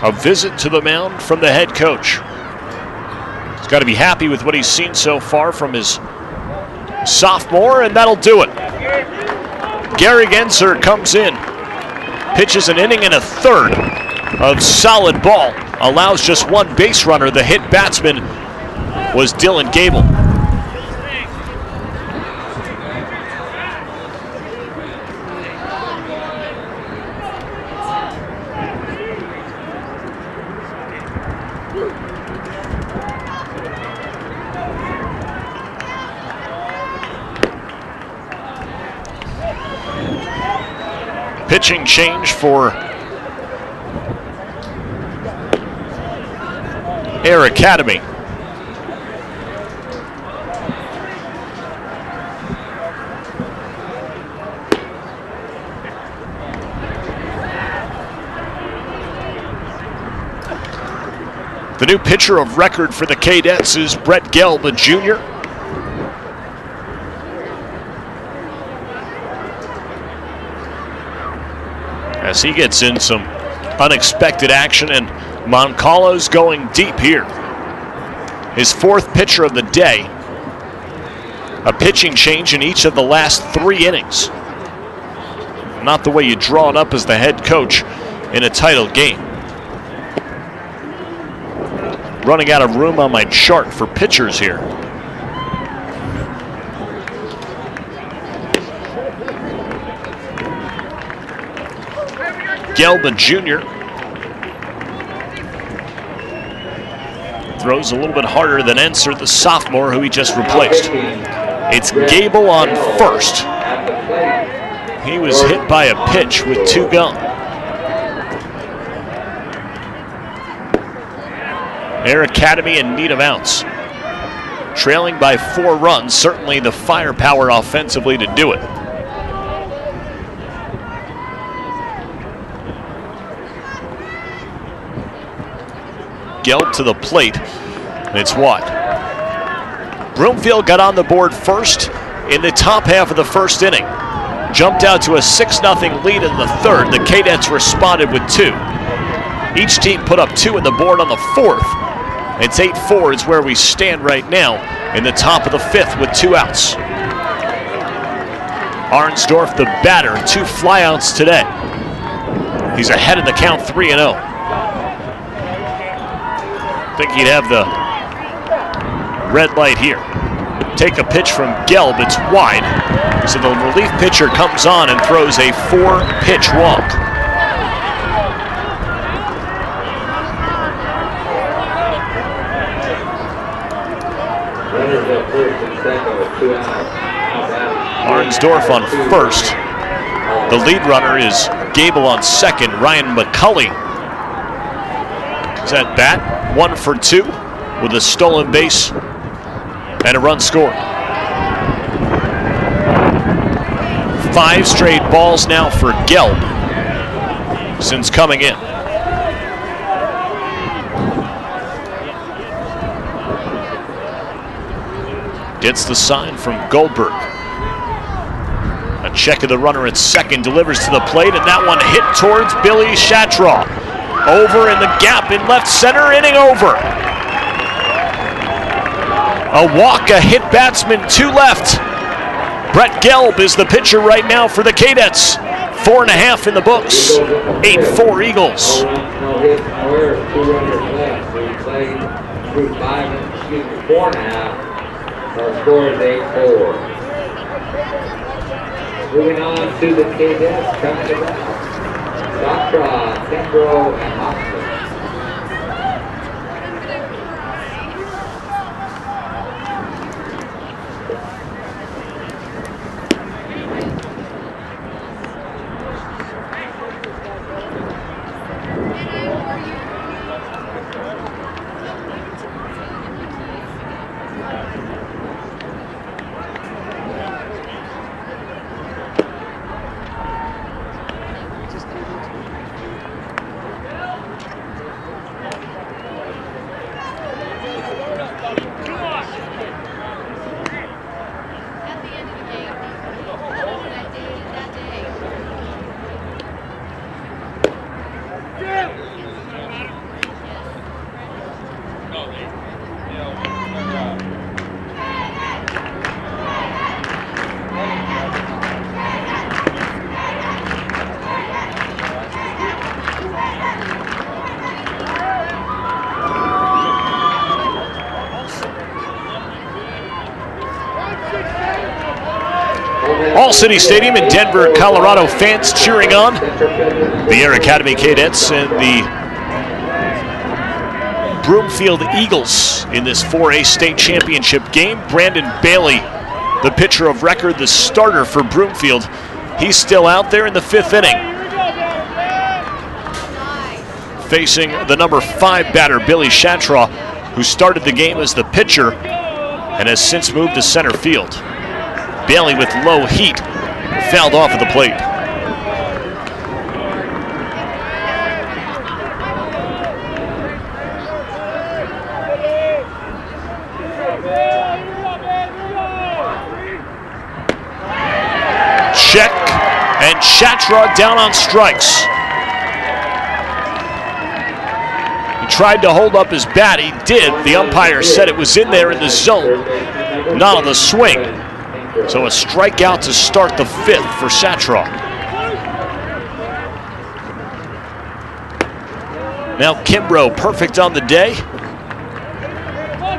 A visit to the mound from the head coach. He's got to be happy with what he's seen so far from his sophomore, and that'll do it. Gary Enser comes in, pitches an inning and a third of solid ball. allows just one base runner. The hit batsman was Dylan Gable. Pitching change for Acadademy. The new pitcher of record for the Cadets is Brett Gelb Jr. As he gets in some unexpected action, and Moncalo's going deep here. His fourth pitcher of the day. A pitching change in each of the last 3 innings. Not the way you draw it up as the head coach in a title game. Running out of room on my chart for pitchers here. Gelb Jr. throws a little bit harder than Enser, the sophomore who he just replaced. It's Gable on first. He was hit by a pitch with 2 gone. Acadademy in need of outs. Trailing by 4 runs, certainly the firepower offensively to do it. Gelb to the plate, and it's what? Broomfield got on the board first in the top half of the first inning. Jumped out to a 6-0 lead in the third. The Cadets responded with 2. Each team put up 2 in the board on the 4th. It's 8-4 is where we stand right now in the top of the 5th with 2 outs. Arnsdorf, the batter, 2 flyouts today. He's ahead in the count, 3-0. Think he'd have the red light here. Take a pitch from Gelb, it's wide. So the relief pitcher comes on and throws a 4-pitch walk. Arnsdorf on first. The lead runner is Gable on second. Ryan McCulley is at bat, 1 for 2 with a stolen base and a run scored. 5 straight balls now for Gelb since coming in. Gets the sign from Goldberg. A check of the runner at second, delivers to the plate, and that one hit towards Billy Shatraw. Over in the gap in left center, inning over. A walk, a hit batsman, 2 left. Brett Gelb is the pitcher right now for the Cadets. 4.5 in the books. 8-4 Eagles. No hit, no errors, 2 runners left. We played through 4.5. Our score is 8-4. Moving on to the Cadets, coming to bat. Datra, Kendro, and Moxley. All City Stadium in Denver, Colorado. Fans cheering on the Air Academy Cadets and the Broomfield Eagles in this 4A state championship game. Brandon Bailey, the pitcher of record, the starter for Broomfield. He's still out there in the 5th inning, facing the number 5 batter, Billy Shatraw, who started the game as the pitcher and has since moved to center field. Bailey with low heat, fouled off at the plate. Check, and Shatraw down on strikes. He tried to hold up his bat. He did. The umpire said it was in there in the zone, not on the swing. So a strikeout to start the 5th for Shatraw. Now Kimbrough perfect on the day.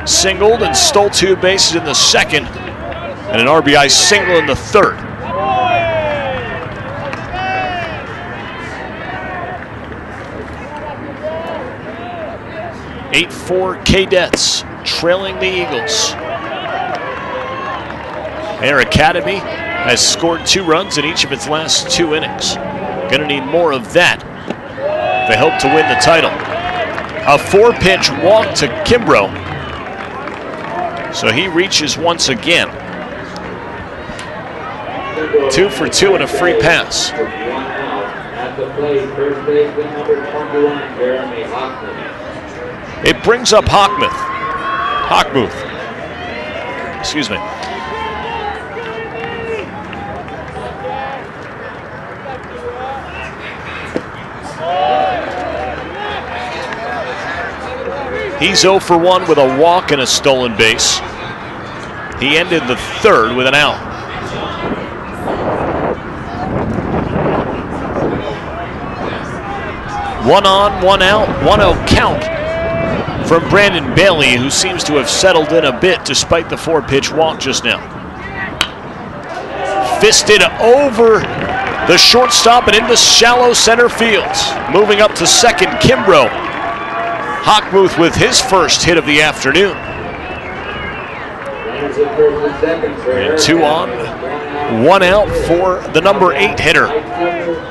Singled and stole 2 bases in the 2nd, and an RBI single in the 3rd. (8-4) Cadets trailing the Eagles. Air Academy has scored 2 runs in each of its last 2 innings. Gonna need more of that. They hope to win the title. A 4-pitch walk to Kimbrough. So he reaches once again. 2 for 2 and a free pass. At the plate, first baseman number 21, Jeremy Hockmuth. It brings up Hockmuth. Excuse me. He's 0 for 1 with a walk and a stolen base. He ended the 3rd with an out. One on, 1 out, 1-0 count from Brandon Bailey, who seems to have settled in a bit despite the 4-pitch walk just now. Fisted over the shortstop and into shallow center field. Moving up to second, Kimbrough. Hockmuth with his first hit of the afternoon. And 2 on, 1 out for the number 8 hitter,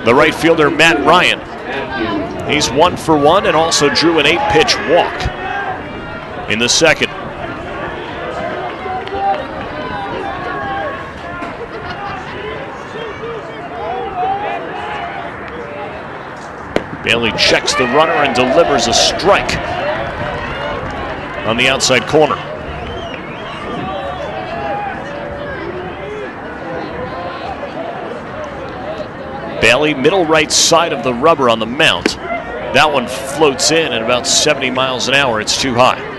the right fielder Matt Ryan. He's 1 for 1 and also drew an 8-pitch walk in the 2nd. Bailey checks the runner and delivers a strike on the outside corner. Bailey, middle right side of the rubber on the mount. That one floats in at about 70 miles an hour. It's too high.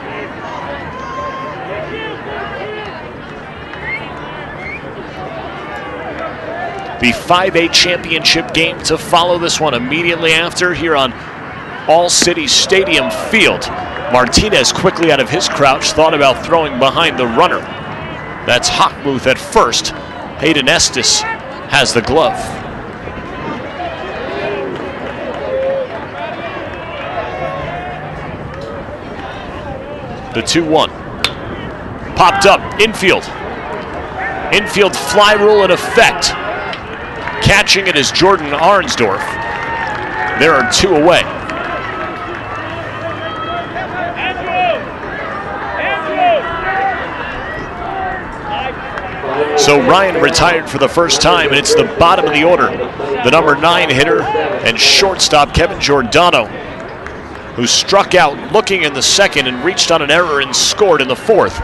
The 5A championship game to follow this one immediately after here on All City Stadium Field. Martinez quickly out of his crouch, thought about throwing behind the runner. That's Hockmuth at first. Hayden Estes has the glove. The 2-1. Popped up, infield. Infield fly rule in effect. Catching it is Jordan Arnsdorf. There are 2 away. So Ryan retired for the first time, and it's the bottom of the order. The number 9 hitter and shortstop Kevin Giordano, who struck out looking in the 2nd and reached on an error and scored in the 4th.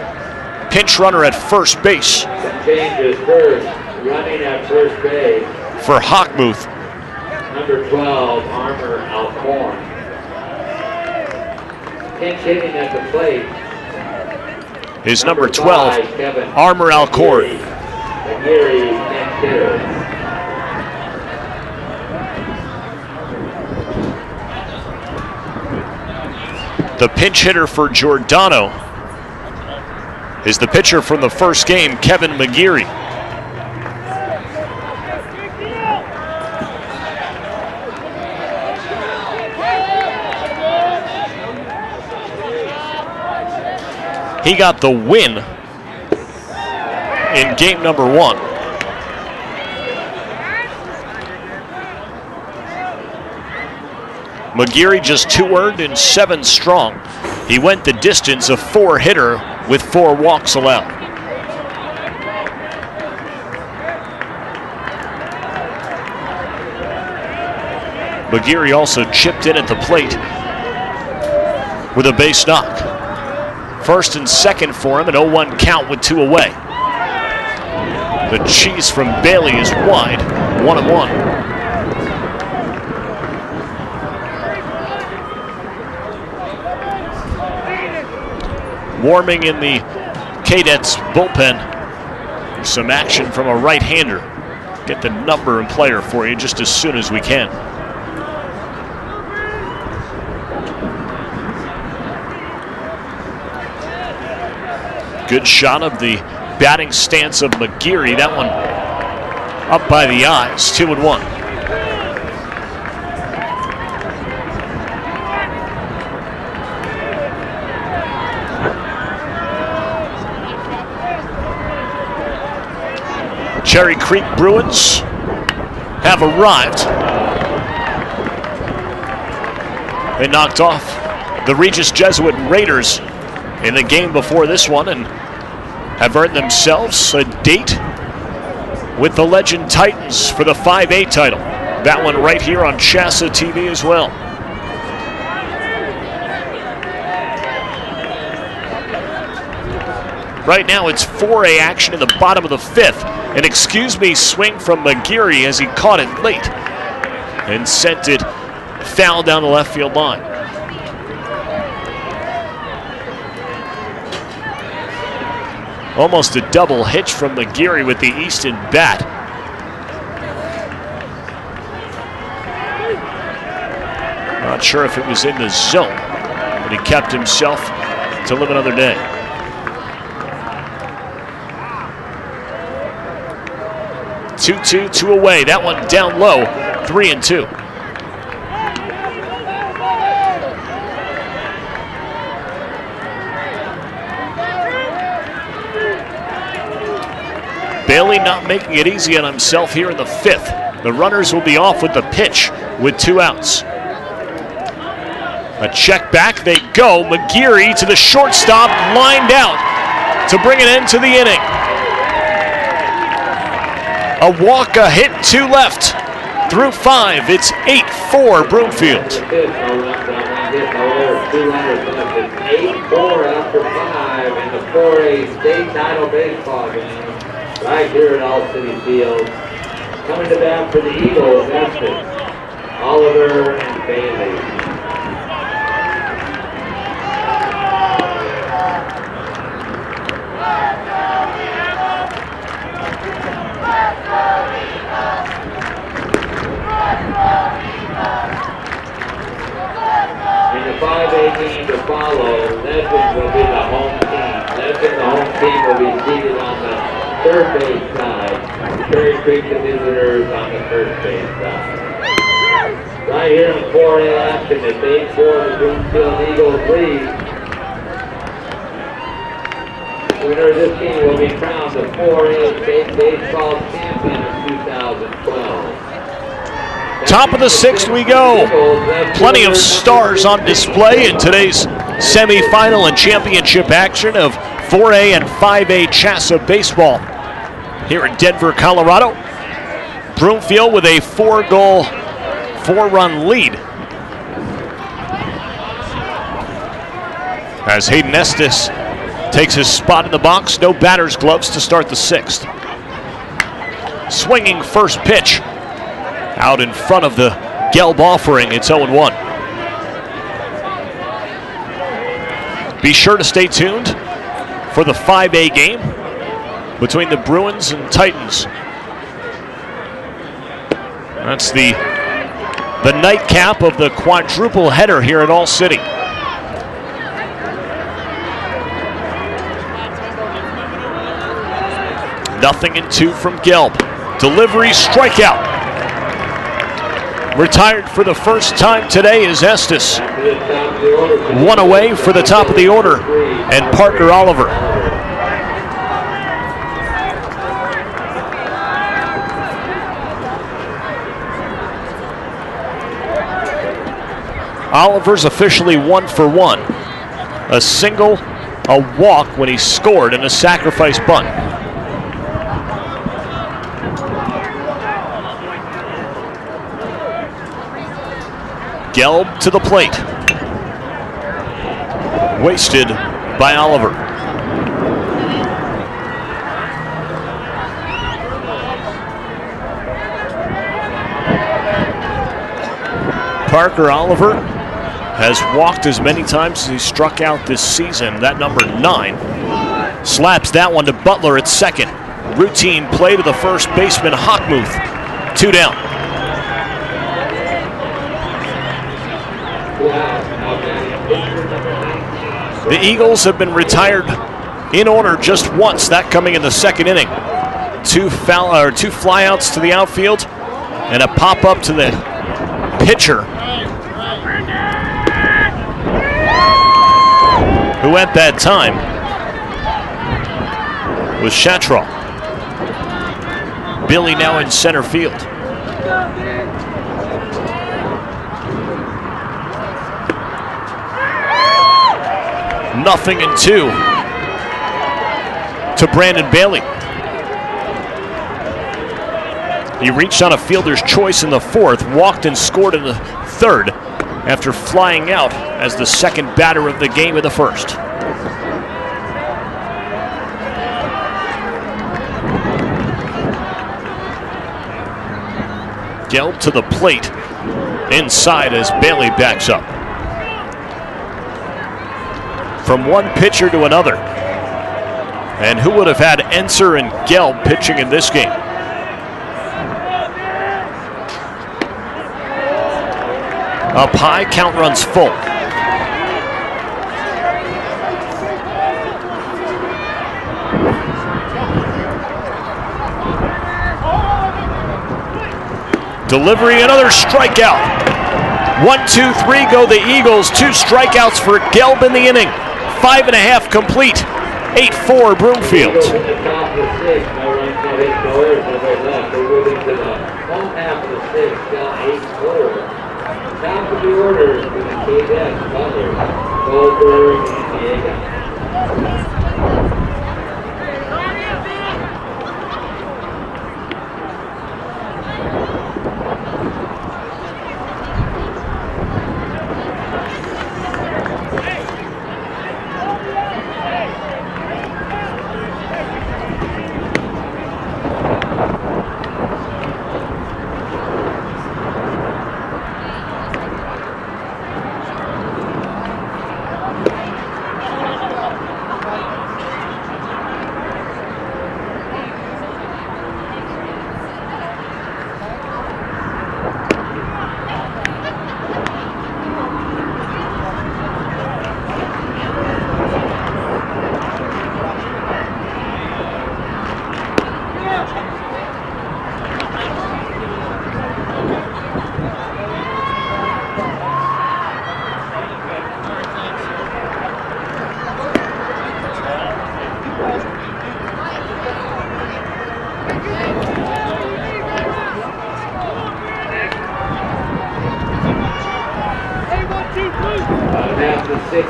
Pinch runner at first base. Changes first, running at first base. For Hockmuth. Number 12, Armour Alcorn. Pinch hitting at the plate. His number 12, Armour Alcorn. The pinch hitter for Giordano is the pitcher from the first game, Kevin McGeary. He got the win in game number 1. McGeary just 2 earned and 7 strong. He went the distance, a 4-hitter with 4 walks allowed. McGeary also chipped in at the plate with a base knock. First and second for him, an 0-1 count with 2 away. The cheese from Bailey is wide, 1-1. Warming in the Cadets bullpen. There's some action from a right-hander. Get the number and player for you just as soon as we can. Good shot of the batting stance of McGeary. That one up by the eyes, 2-1. Cherry Creek Bruins have arrived. They knocked off the Regis Jesuit Raiders in the game before this one and have earned themselves a date with the Legend Titans for the 5A title. That one right here on CHSAA TV as well. Right now it's 4A action in the bottom of the 5th. An excuse me swing from McGeary as he caught it late and sent it foul down the left field line. Almost a double hitch from McGeary with the Easton bat. Not sure if it was in the zone, but he kept himself to live another day. Two away. That one down low, 3-2. Bailey not making it easy on himself here in the 5th. The runners will be off with the pitch with 2 outs. A check back, they go. McGeary to the shortstop, lined out to bring an end to the inning. A walk, a hit, 2 left through 5. It's 8-4 Broomfield. 8-4 after 5 in the 4A state title baseball game. Right here at All City Field. Coming to bat for the Eagles, Estes, Oliver, and Bailey. In the 5A game to follow, Legend will be the home team. Legend, the home team, will be seated on the third base side. Cherry Creek, the visitors, on the first base side. Right here in 4A action, it's 8-4 the Broomfield Eagles lead. Winner of this game will be crowned the 4A state baseball champion of 2012. Top of the 6th we go. Plenty of stars on display in today's semifinal and championship action of 4A and 5A CHSAA baseball here in Denver, Colorado. Broomfield with a 4-goal, 4-run lead. As Hayden Estes takes his spot in the box, no batter's gloves to start the 6th. Swinging first pitch out in front of the Gelb offering. It's 0-1. Be sure to stay tuned for the 5A game between the Bruins and Titans. That's the nightcap of the quadruple header here at All City. - 0-2 from Gelb. Delivery, strikeout. Retired for the first time today is Estes. One away for the top of the order, and Parker Oliver. Oliver's officially 1 for 1. A single, a walk when he scored, and a sacrifice bunt. Gelb to the plate. Wasted by Oliver. Parker Oliver has walked as many times as he struck out this season. That number 9. Slaps that one to Butler at second. Routine play to the first baseman, Hockmuth. 2 down. The Eagles have been retired in order just once, that coming in the second inning. 2 flyouts to the outfield and a pop-up to the pitcher, who at that time was Shatraw. Billy now in center field. Nothing and 2 to Brandon Bailey. He reached on a fielder's choice in the 4th, walked and scored in the 3rd after flying out as the second batter of the game in the 1st. Gelb to the plate, inside as Bailey backs up. From one pitcher to another. And who would have had Enser and Gelb pitching in this game? Up high, count runs full. Delivery, another strikeout. 1, 2, 3 go the Eagles. 2 strikeouts for Gelb in the inning. 5.5 complete. 8-4 Broomfield. Top of the order for the Cadets, Butler, Goldberg, and Diego.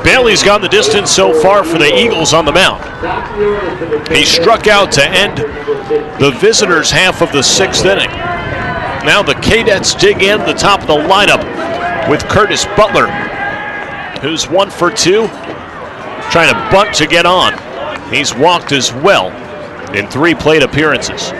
Bailey's gone the distance so far for the Eagles on the mound. He struck out to end the visitors' half of the 6th inning. Now the Cadets dig in the top of the lineup with Curtis Butler, who's 1 for 2, trying to bunt to get on. He's walked as well in 3 plate appearances.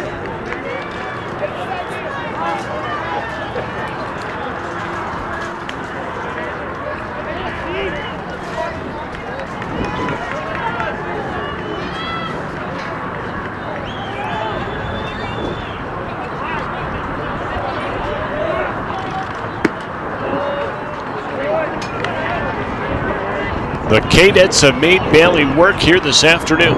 The Cadets have made Bailey work here this afternoon.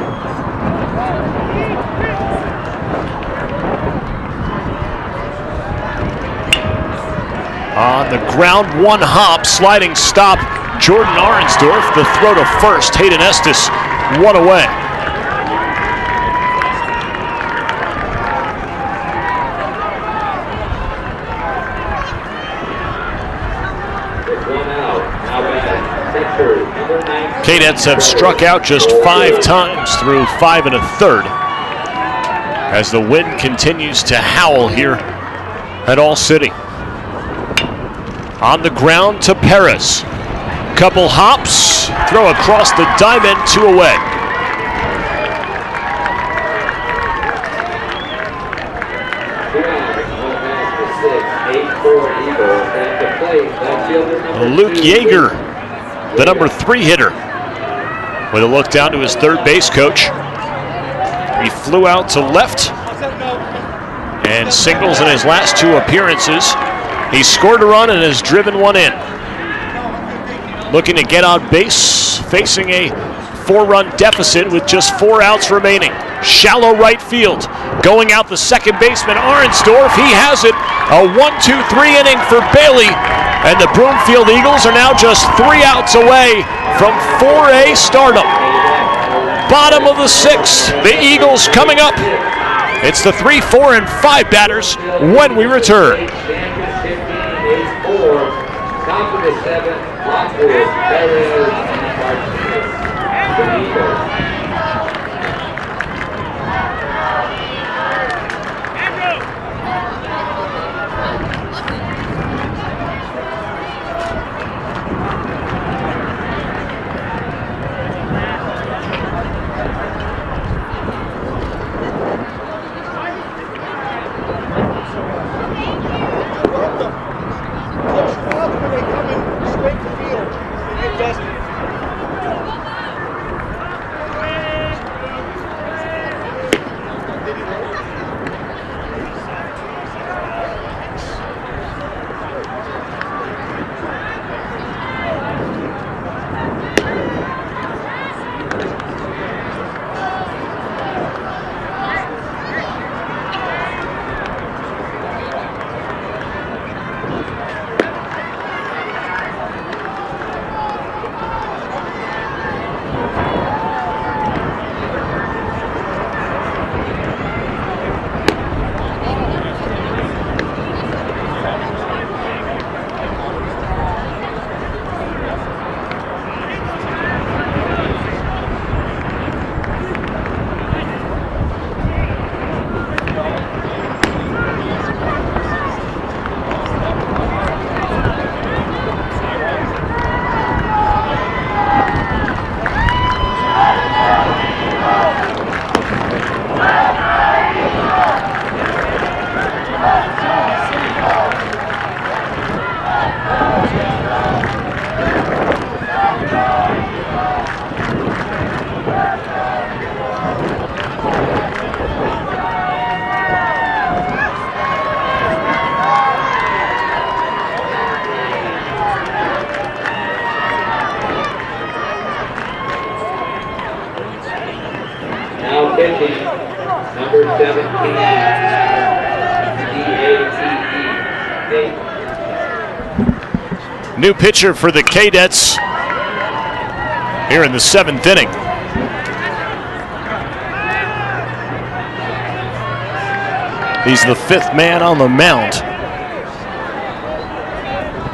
On the ground, one hop, sliding stop. Jordan Arnsdorf, the throw to first. Hayden Estes, one away. Cadets have struck out just 5 times through 5 1/3 as the wind continues to howl here at All City. On the ground to Perez. Couple hops, throw across the diamond, 2 away. Luke Yeager, the number 3 hitter, with a look down to his third base coach. He flew out to left and singles in his last 2 appearances. He scored a run and has driven one in. Looking to get on base, facing a 4-run deficit with just 4 outs remaining. Shallow right field. Going out the second baseman, Arnsdorf. He has it. A 1-2-3 inning for Bailey. And the Broomfield Eagles are now just 3 outs away from 4A stardom. Bottom of the 6th, the Eagles coming up. It's the 3, 4, and 5 batters when we return. Top of the 7th, Lockwood, Perez, and Martinez. The Eagles. pitching, number 17, D-A-T-E. New pitcher for the Cadets here in the 7th inning. He's the 5th man on the mound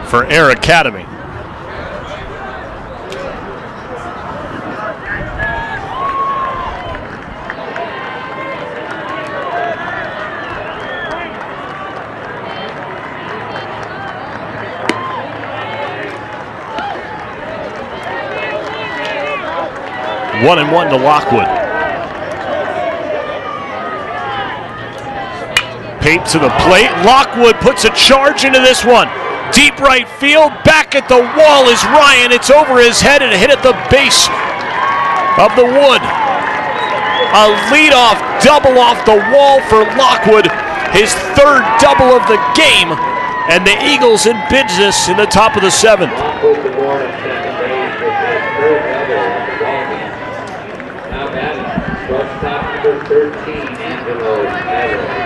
for Acadademy. One and one to Lockwood. Pate to the plate. Lockwood puts a charge into this one. Deep right field. Back at the wall is Ryan. It's over his head and hit at the base of the wood. A leadoff double off the wall for Lockwood. His 3rd double of the game. And the Eagles in business in the top of the 7th. Lockwood the board at second base with his 3rd double of the ball game. Now batting, shortstop number 13, Angelo Perez.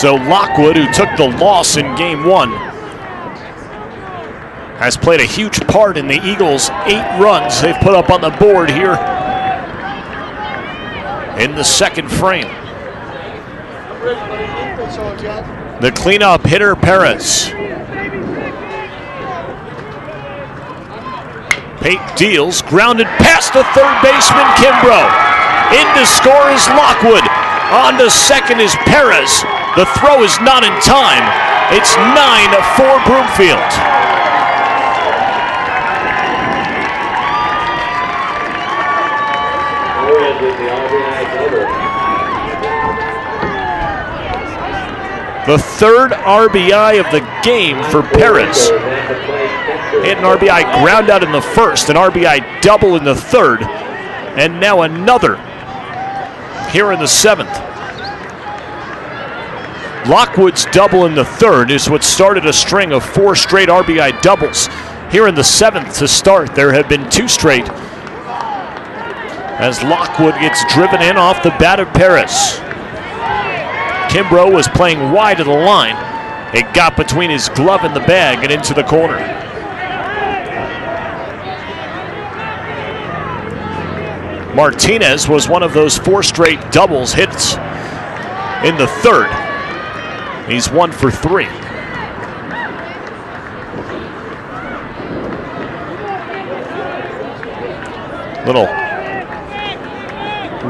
So Lockwood, who took the loss in game 1, has played a huge part in the Eagles' 8 runs they've put up on the board here in the second frame. The cleanup hitter, Perez. Pate deals, grounded past the third baseman, Kimbrough. In to score is Lockwood. On to second is Perez. The throw is not in time. It's 9 for Broomfield. The third RBI of the game for Perez. He had an RBI ground out in the first, an RBI double in the third, and now another here in the 7th. Lockwood's double in the third is what started a string of 4 straight RBI doubles. Here in the 7th to start, there have been 2 straight as Lockwood gets driven in off the bat of Perez. Kimbrough was playing wide of the line. It got between his glove and the bag and into the corner. Martinez was one of those 4 straight doubles hits in the third. He's 1 for 3. Little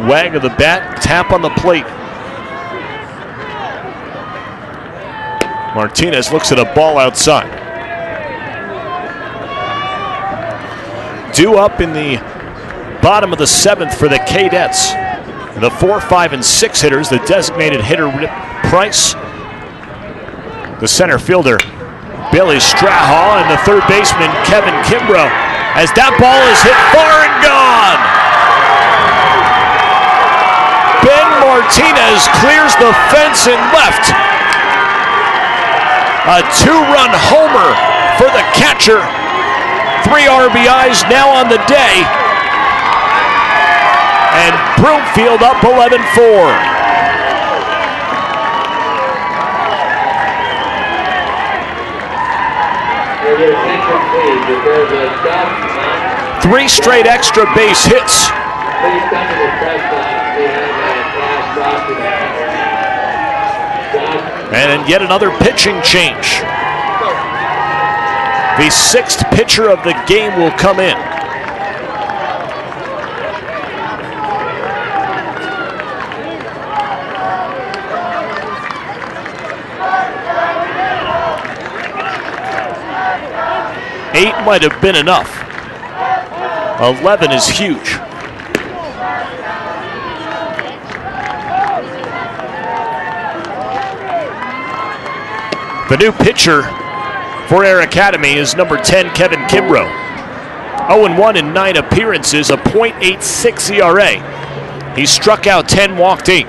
wag of the bat, tap on the plate. Martinez looks at a ball outside. Due up in the bottom of the 7th for the Cadets. The 4, 5, and 6 hitters, the designated hitter Rip Price, the center fielder Billy Strahaw, and the third baseman Kevin Kimbrough, as that ball is hit far and gone. Ben Martinez clears the fence and left. A 2-run homer for the catcher. 3 RBIs now on the day. And Broomfield up 11-4. Three straight extra base hits. And yet another pitching change. The 6th pitcher of the game will come in. Eight might have been enough. 11 is huge. The new pitcher for Academy is number 10, Kevin Kimbrough. 0-1 in 9 appearances, a .86 ERA. He struck out 10, walked 8.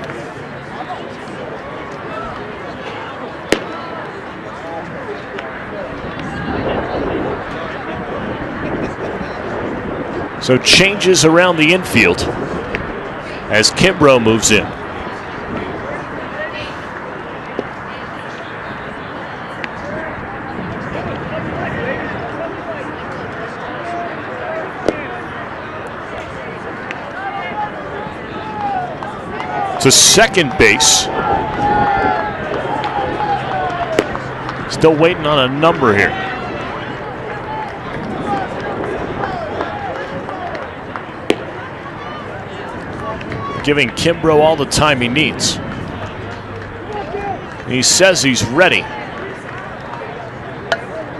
So changes around the infield as Kimbrough moves in. To second base. Still waiting on a number here. Giving Kimbrough all the time he needs. He says he's ready.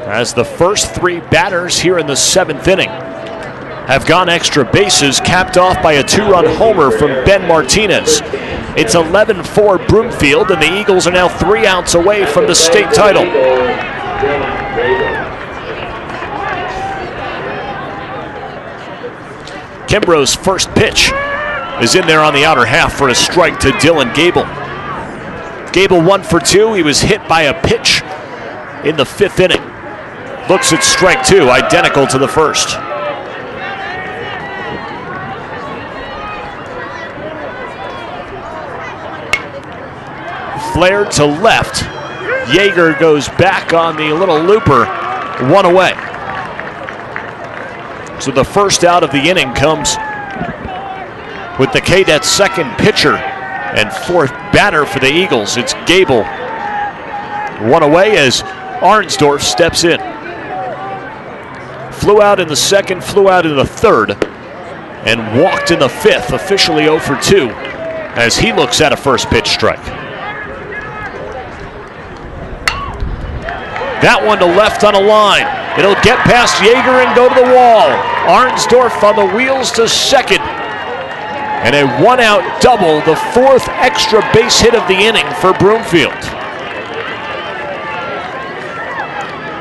As the first 3 batters here in the 7th inning have gone extra bases, capped off by a 2-run homer from Ben Martinez. It's 11-4 Broomfield, and the Eagles are now 3 outs away from the state title. Kimbrough's first pitch is in there on the outer half for a strike to Dylan Gable. Gable 1 for 2. He was hit by a pitch in the 5th inning. Looks at strike 2, identical to the first. flared to left. Yeager goes back on the little looper, one away. So the first out of the inning comes with the Cadets' second pitcher and fourth batter for the Eagles. It's Gable. One away as Arnsdorf steps in. Flew out in the second, flew out in the third, and walked in the fifth, officially 0 for 2, as he looks at a first pitch strike. That one to left on a line. It'll get past Yeager and go to the wall. Arnsdorf on the wheels to second. And a one-out double, the fourth extra base hit of the inning for Broomfield.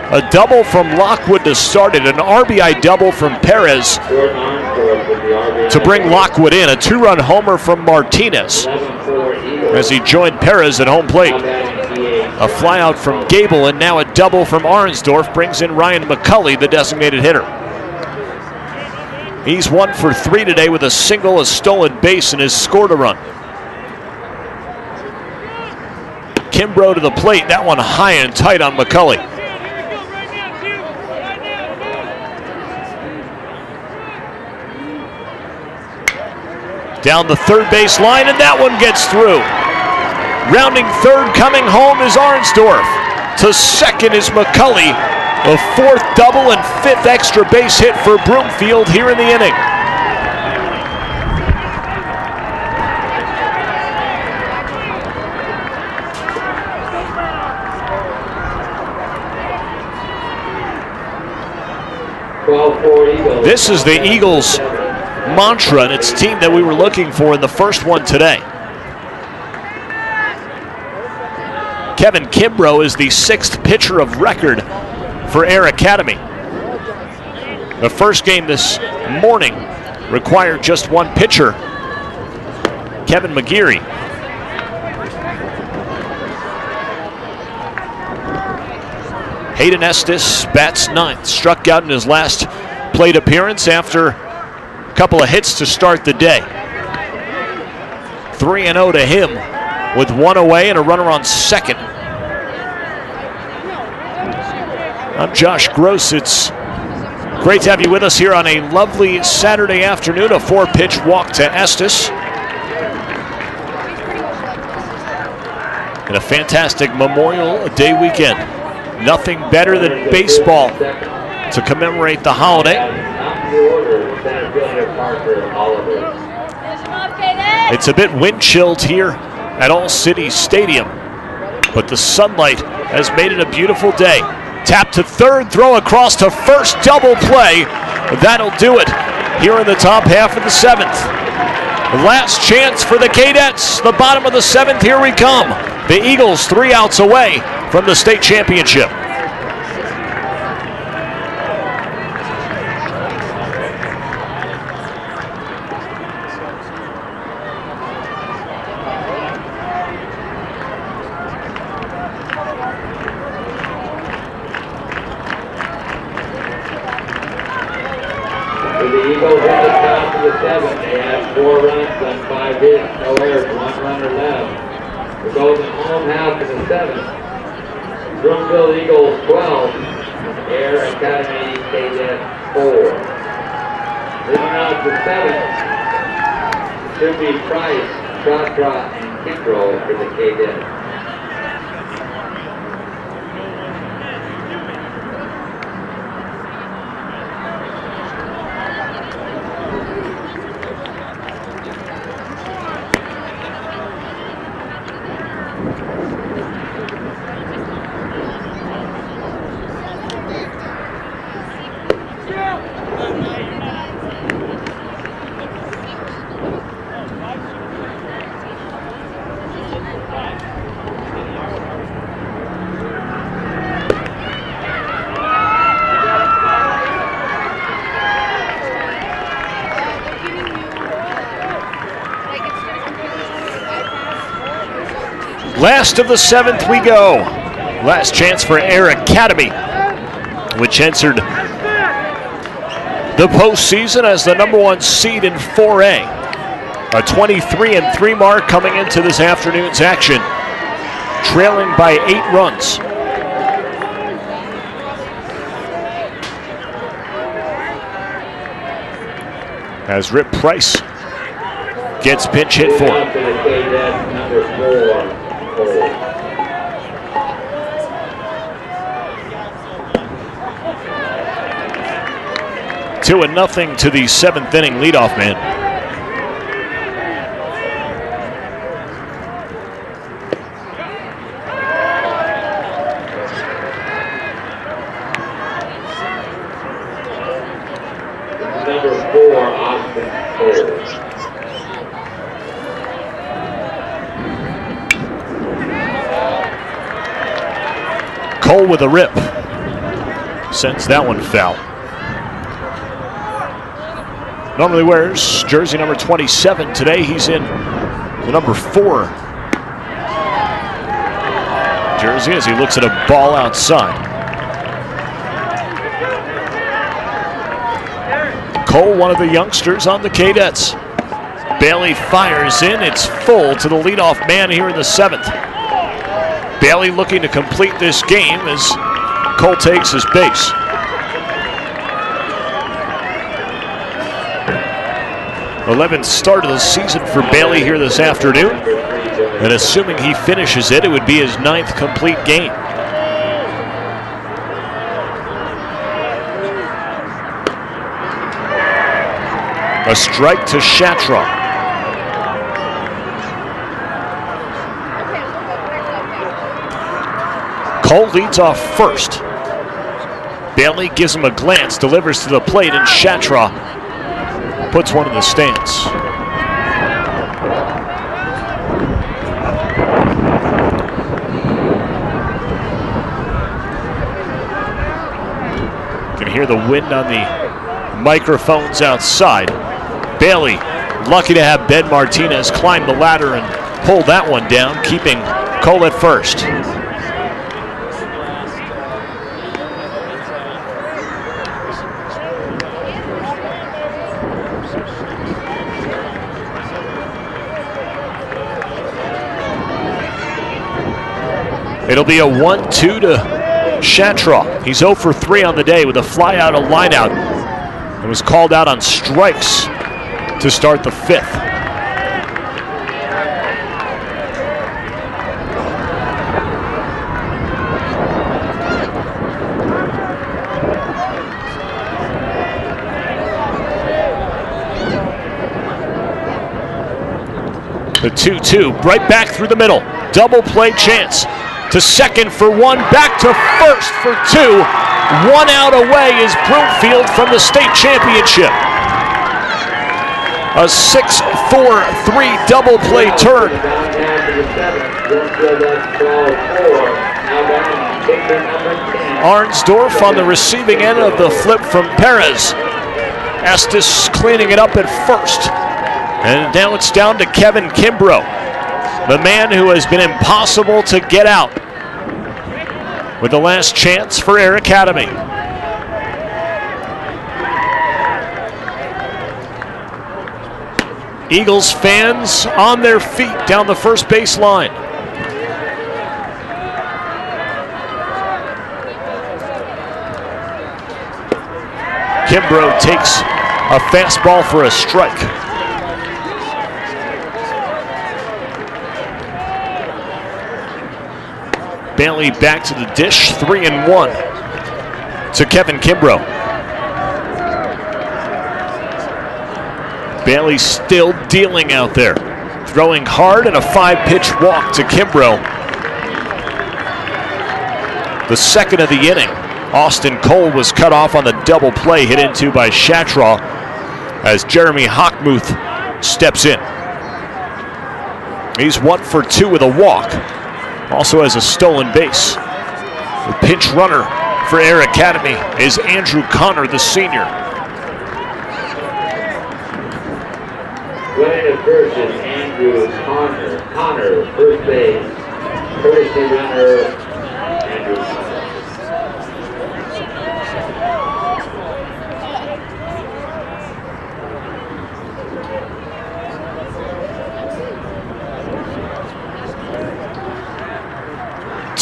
A double from Lockwood to start it, an RBI double from Perez to bring Lockwood in. A two-run homer from Martinez as he joined Perez at home plate. A flyout from Gable, and now a double from Arnsdorf brings in Ryan McCulley, the designated hitter. He's 1 for 3 today with a single, a stolen base, and has scored a run. Kimbrough to the plate, that one high and tight on McCulley. Down the third base line, and that one gets through. Rounding third, coming home is Arnsdorf. To second is McCulley. The fourth double and fifth extra base hit for Broomfield here in the inning. This is the Eagles' mantra, and it's a team that we were looking for in the first one today. Kevin Kimbrough is the 6th pitcher of record for Academy. The first game this morning required just one pitcher, Kevin McGeary. Hayden Estes bats 9th, struck out in his last plate appearance after a couple of hits to start the day. 3-0 to him with one away and a runner on second. I'm Josh Gross. It's great to have you with us here on a lovely Saturday afternoon. A 4-pitch walk to Estes. And a fantastic Memorial Day weekend. Nothing better than baseball to commemorate the holiday. It's a bit wind chilled here at All City Stadium, but the sunlight has made it a beautiful day. Tap to third, throw across to first, double play. That'll do it here in the top half of the 7th. Last chance for the Cadets. The bottom of the 7th, here we come. The Eagles 3 outs away from the state championship. The Eagles at the top of the 7th. They have 4 runs on 5 hits, no errors, 1 runner left. The Golden home half of the 7th. Broomfield Eagles 12, Academy Cadets 4. Moving on to 7th, should be Price, Trottrot, and Kimbrough for the Cadets. Last of the 7th we go. Last chance for Academy, which entered the postseason as the #1 seed in 4A. A 23-3 mark coming into this afternoon's action. trailing by 8 runs. As Rip Price gets pinch hit for. Number 4. 2-0 to the 7th inning leadoff man. Number 4, Austin Cole. Cole with a rip. Sends that one foul. Normally wears jersey number 27. Today he's in the number 4 jersey as he looks at a ball outside. Cole, one of the youngsters on the Cadets. Bailey fires in. It's full to the leadoff man here in the 7th. Bailey looking to complete this game as Cole takes his base. 11th start of the season for Bailey here this afternoon. And assuming he finishes it, it would be his 9th complete game. A strike to CHSAA. Cole leads off first. Bailey gives him a glance, delivers to the plate, and CHSAA puts one in the stands. You can hear the wind on the microphones outside. Bailey, lucky to have Ben Martinez climb the ladder and pull that one down, keeping Cole at first. It'll be a 1-2 to CHSAA. He's 0 for 3 on the day with a fly out, a line out, and was called out on strikes to start the 5th. The 2-2, right back through the middle. Double play chance. To second for 1, back to first for 2. 1 out away is Broomfield from the state championship. A 6-4-3 double play turn. Arnsdorf on the receiving end of the flip from Perez. Estes cleaning it up at first. And now it's down to Kevin Kimbrough, the man who has been impossible to get out, with the last chance for Acdademy. Eagles fans on their feet down the first base line. Kimbrough takes a fastball for a strike. Bailey back to the dish, 3-1 to Kevin Kimbrough. Bailey still dealing out there, throwing hard and a 5-pitch walk to Kimbrough. The second of the inning, Austin Cole was cut off on the double play hit into by CHSAA as Jeremy Hockmuth steps in. He's 1 for 2 with a walk. Also has a stolen base. The pinch runner for Acdademy is Andrew Connor, the senior. Running at first is Andrew Connor, first base. Courtesy runner, Andrew Connor.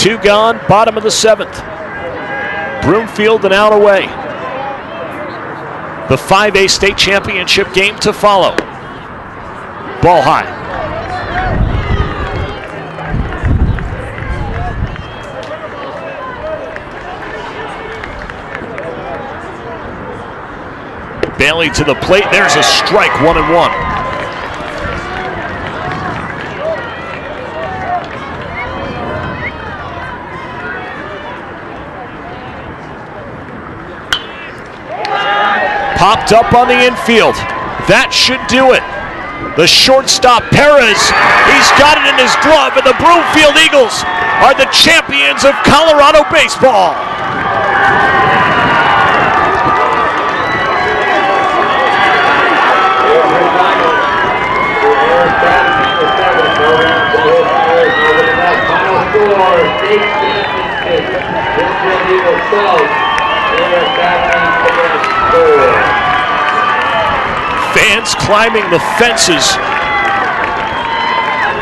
2 gone, bottom of the 7th. Broomfield and out away. The 5A state championship game to follow. Ball high. Bailey to the plate. There's a strike, 1-1. Popped up on the infield. That should do it. The shortstop, Perez, he's got it in his glove, and the Broomfield Eagles are the champions of Colorado baseball. Final score, state championship, Broomfield Eagles 12, Academy Cadets 4. Fans climbing the fences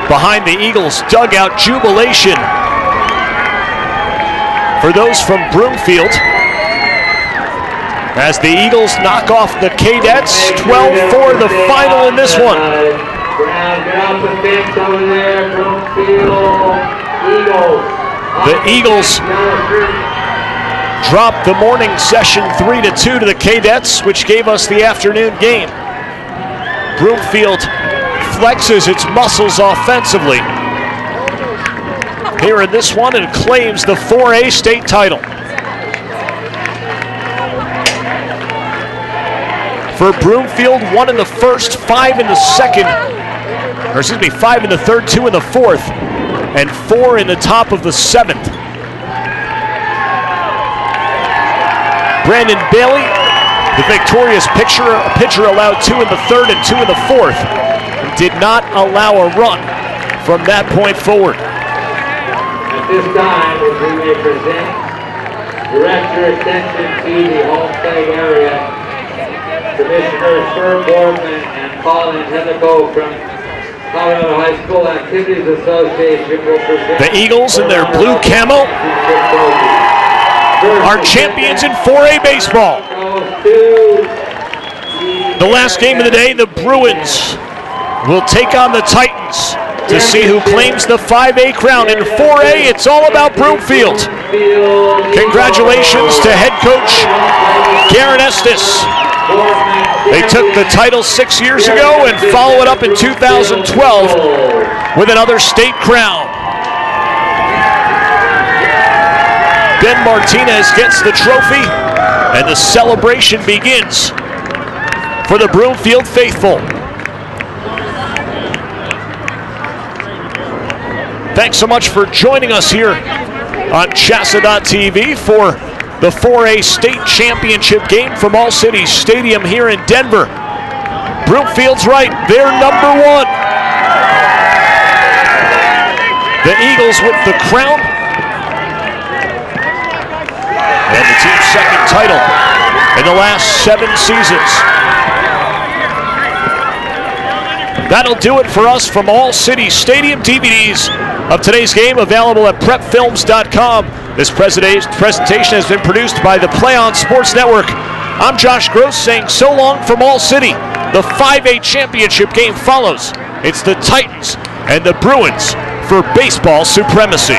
behind the Eagles dugout, jubilation for those from Broomfield as the Eagles knock off the Cadets. 12-4 the final in this one. Get off the fence over there, Broomfield Eagles. The Eagles dropped the morning session 3-2 to the Cadets, which gave us the afternoon game. Broomfield flexes its muscles offensively here in this one and claims the 4A state title. For Broomfield, 1 in the first, 5 in the second, or excuse me, 5 in the third, 2 in the fourth, and 4 in the top of the 7th. Brandon Bailey, the victorious pitcher, allowed 2 in the third and 2 in the fourth. Did not allow a run from that point forward. At this time, as we may present, direct your attention to the home plate area. Commissioners Herb Boardman and Colin Hemico from Colorado High School Activities Association will present the Eagles in their blue camo are champions in 4A baseball. The last game of the day, the Bruins will take on the Titans to see who claims the 5A crown. In 4A, it's all about Broomfield. Congratulations to head coach Garrett Estes. They took the title 6 years ago and follow it up in 2012 with another state crown. Ben Martinez gets the trophy, and the celebration begins for the Broomfield faithful. Thanks so much for joining us here on CHSAA.tv for the 4A state championship game from All City Stadium here in Denver. Broomfield's right, they're number 1. The Eagles with the crown and the team's second title in the last 7 seasons. That'll do it for us from All City Stadium. DVDs of today's game available at prepfilms.com. This presentation has been produced by the Play On Sports Network. I'm Josh Gross saying so long from All City. The 5A championship game follows. It's the Titans and the Bruins for baseball supremacy.